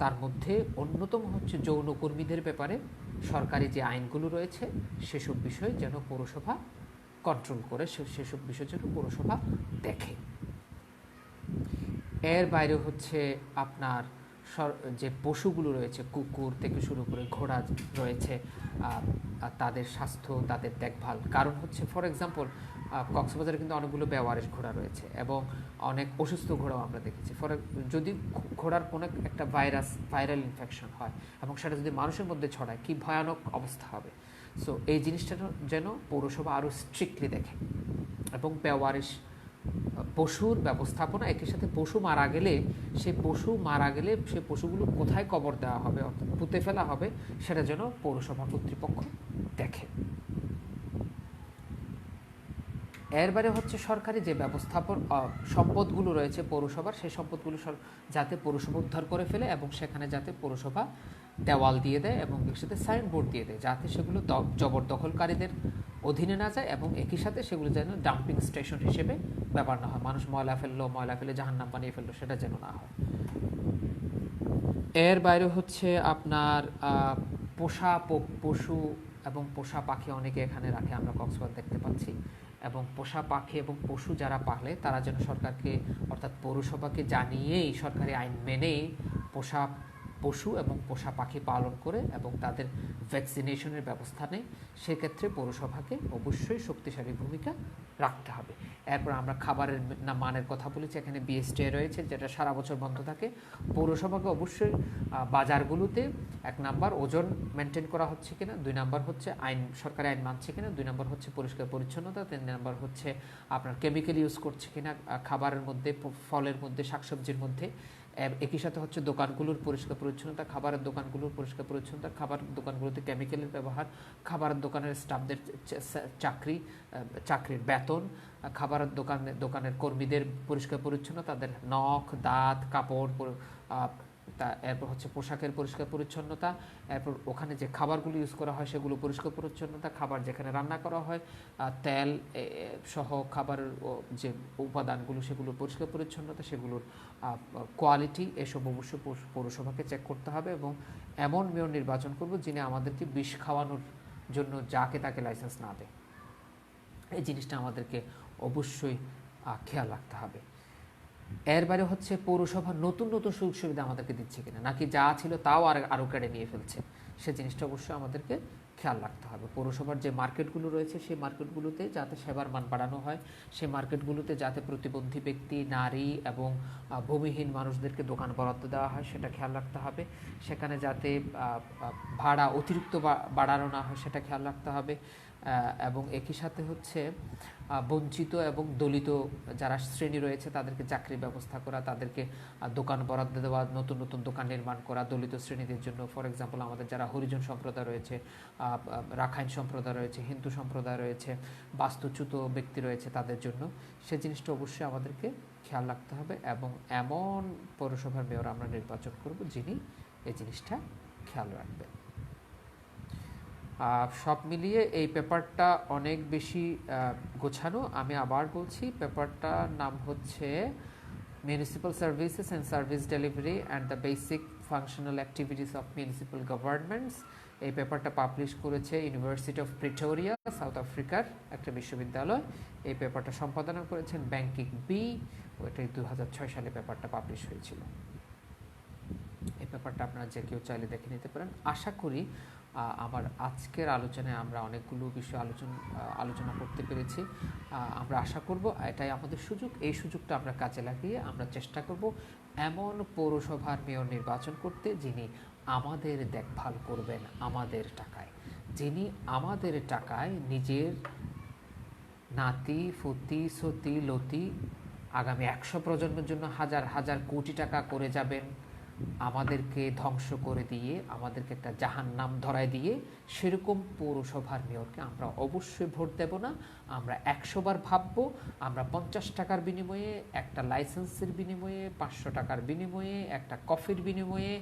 তার মধ্যে অন্যতম হচ্ছে যৌনকর্মীদের ব্যাপারে সরকারি যে আইনগুলো রয়েছে সেসব বিষয় যেন পৌরসভা কন্ট্রোল করে, সেসব বিষয় যেন পৌরসভা দেখে। এর বাইরে হচ্ছে আপনার যে পশুগুলো রয়েছে, কুকুর থেকে শুরু করে ঘোড়া রয়েছে, তাদের স্বাস্থ্য, তাদের দেখভাল। কারণ হচ্ছে ফর এক্সাম্পল কক্সবাজারে কিন্তু অনেকগুলো বেওয়ারিশ ঘোড়া রয়েছে এবং অনেক অসুস্থ ঘোড়াও আমরা দেখেছি। যদি ঘোড়ার কোনো একটা ভাইরাল ইনফেকশন হয় এবং সেটা যদি মানুষের মধ্যে ছড়ায়, কি ভয়ানক অবস্থা হবে। সো এই জিনিসটা যেন পৌরসভা আরও স্ট্রিক্টলি দেখে এবং বেওয়ারিশ পশুর ব্যবস্থাপনা, একই সাথে পশু মারা গেলে সেই পশুগুলো কোথায় কবর দেওয়া হবে, অর্থাৎ পুঁতে ফেলা হবে, সেটা যেন পৌরসভা কর্তৃপক্ষ দেখে। এর বাইরে হচ্ছে সরকারি যে ব্যবস্থাপন সম্পদগুলো রয়েছে পৌরসভার, সেই সম্পদগুলো যাতে পৌরসভা উদ্ধার করে ফেলে এবং সেখানে যাতে পৌরসভা দেওয়াল দিয়ে দেয় এবং সাথে সাইনবোর্ড দিয়ে দেয়, যাতে সেগুলো জবরদখলকারীদের অধীনে না যায় এবং একই সাথে সেগুলো যেন ডাম্পিং স্টেশন হিসেবে ব্যবহার না হয়। মানুষ ময়লা ফেলে জাহান্নাম বানিয়ে ফেললো, সেটা যেন না হয়। এর বাইরে হচ্ছে আপনার পোষা পশু এবং পোষা পাখি অনেকে এখানে রাখে, আমরা কক্সবাজার দেখতে পাচ্ছি। এবং পোষা পাখি এবং পশু যারা পালে তারা যেন সরকারকে অর্থাৎ পৌরসভাকে জানিয়েই সরকারি আইন মেনেই পোষা পশু এবং পোষা পাখি পালন করে এবং তাদের ভ্যাকসিনেশনের ব্যবস্থা নেই। সেক্ষেত্রে পৌরসভাকে অবশ্যই শক্তিশালী ভূমিকা রাখতে হবে। এরপর আমরা খাবারের মানের কথা বলেছি, এখানে বিএসটিআই রয়েছে যেটা সারা বছর বন্ধ থাকে। পৌরসভাকে অবশ্যই বাজারগুলোতে 1 নাম্বার ওজন মেনটেন করা হচ্ছে কিনা, 2 নাম্বার হচ্ছে সরকারি আইন মানছে কিনা, 2 নাম্বার হচ্ছে পরিষ্কার পরিচ্ছন্নতা, 3 নাম্বার হচ্ছে আপনার কেমিক্যাল ইউজ করছে কিনা খাবারের মধ্যে, ফলের মধ্যে, শাকসবজির মধ্যে। একই সাথে হচ্ছে দোকানগুলোর পরিষ্কার পরিচ্ছন্নতা, খাবারের দোকানগুলোর পরিষ্কার পরিচ্ছন্নতা, খাবার দোকানগুলোতে কেমিক্যালের ব্যবহার, খাবারের দোকানের স্টাফদের চাকরির বেতন, খাবারের দোকানের কর্মীদের পরিষ্কার পরিচ্ছন্ন, তাদের নখ, দাঁত, কাপড়, এরপর হচ্ছে পোশাকের পরিষ্কার পরিচ্ছন্নতা, এরপর ওখানে যে খাবারগুলো ইউজ করা হয় সেগুলো পরিষ্কার পরিচ্ছন্নতা, খাবার যেখানে রান্না করা হয় তেল সহ খাবারের যে উপাদানগুলো সেগুলো পরিষ্কার পরিচ্ছন্নতা, সেগুলোর কোয়ালিটি, এসব অবশ্যই পৌরসভাকে চেক করতে হবে। এবং এমন মেয়র নির্বাচন করব যিনি আমাদেরকে বিষ খাওয়ানোর জন্য যাকে তাকে লাইসেন্স না দেয়। এই জিনিসটা আমাদেরকে অবশ্যই খেয়াল রাখতে হবে। এর বাইরে হচ্ছে পৌরসভা নতুন নতুন সুযোগ সুবিধা আমাদেরকে দিচ্ছে কিনা, নাকি যা ছিল তাও আরও কেড়ে নিয়ে ফেলছে, সে জিনিসটা অবশ্যই আমাদেরকে খেয়াল রাখতে হবে। পৌরসভার যে মার্কেটগুলো রয়েছে সেই মার্কেটগুলোতে যাতে সেবার মান বাড়ানো হয়, সেই মার্কেটগুলোতে যাতে প্রতিবন্ধী ব্যক্তি, নারী এবং ভূমিহীন মানুষদেরকে দোকান বরাদ্দ দেওয়া হয় সেটা খেয়াল রাখতে হবে। সেখানে যাতে ভাড়া অতিরিক্ত বাড়ানো না হয় সেটা খেয়াল রাখতে হবে। এবং একই সাথে হচ্ছে বঞ্চিত এবং দলিত যারা শ্রেণী রয়েছে তাদেরকে চাকরির ব্যবস্থা করা, তাদেরকে দোকান বরাদ্দ দেওয়া, নতুন নতুন দোকান নির্মাণ করা দলিত শ্রেণীদের জন্য। ফর এক্সাম্পল আমাদের যারা হরিজন সম্প্রদায় রয়েছে, রাখাইন সম্প্রদায় রয়েছে, হিন্দু সম্প্রদায় রয়েছে, বাস্তুচ্যুত ব্যক্তি রয়েছে, তাদের জন্য সে জিনিসটা অবশ্যই আমাদেরকে খেয়াল রাখতে হবে। এবং এমন পৌরসভার মেয়র আমরা নির্বাচন করব যিনি এই জিনিসটা খেয়াল রাখবেন। সব মিলিয়ে এই পেপারটা অনেক বেশি গোছানো। আমি আবার বলছি, পেপারটার নাম হচ্ছে municipal services and service delivery and the basic functional activities of municipal governments. এই পেপারটা পাবলিশ করেছে ইউনিভার্সিটি অফ প্রিটোরিয়া, সাউথ আফ্রিকার একটা বিশ্ববিদ্যালয়। এই পেপারটা সম্পাদনা করেছেন ব্যাংকিং বি, ওইটাই 2006 সালে পেপারটা পাবলিশ হয়েছিল। এই পেপারটা আপনারা যে কেউ চাইলে দেখে নিতে পারেন। আশা করি আমার আজকের আলোচনায় আমরা অনেকগুলো বিষয় আলোচনা করতে পেরেছি। আমরা আশা করব এটাই আমাদের সুযোগ, এই সুযোগটা আমরা কাজে লাগিয়ে আমরা চেষ্টা করব এমন পৌরসভার মেয়র নির্বাচন করতে যিনি আমাদের দেখভাল করবেন আমাদের টাকায়, যিনি আমাদের টাকায় নিজের নাতি, ফুতি, সতি, লতি আগামী 100 প্রজন্মের জন্য হাজার হাজার কোটি টাকা করে যাবেন, আমাদেরকে ধ্বংস করে দিয়ে, আমাদেরকে একটা জাহান্নাম ধরায় দিয়ে, সেরকম পৌরসভার মেয়রকে আমরা অবশ্যই ভোট দেব না। আমরা 100 বার ভাববো। আমরা 50 টাকার বিনিময়ে, একটা লাইসেন্সের বিনিময়ে, 500 টাকার বিনিময়ে, একটা কফির বিনিময়ে,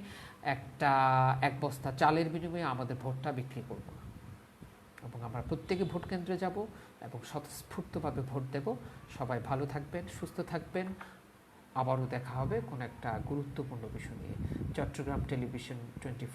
এক বস্তা চালের বিনিময়ে আমাদের ভোটটা বিক্রি করব না। এবং আমরা প্রত্যেকে ভোট কেন্দ্রে যাব এবং স্বতঃস্ফূর্তভাবে ভোট দেব। সবাই ভালো থাকবেন, সুস্থ থাকবেন। আবারও দেখা হবে কোনো একটা গুরুত্বপূর্ণ বিষয় নিয়ে। চট্টগ্রাম টেলিভিশন 24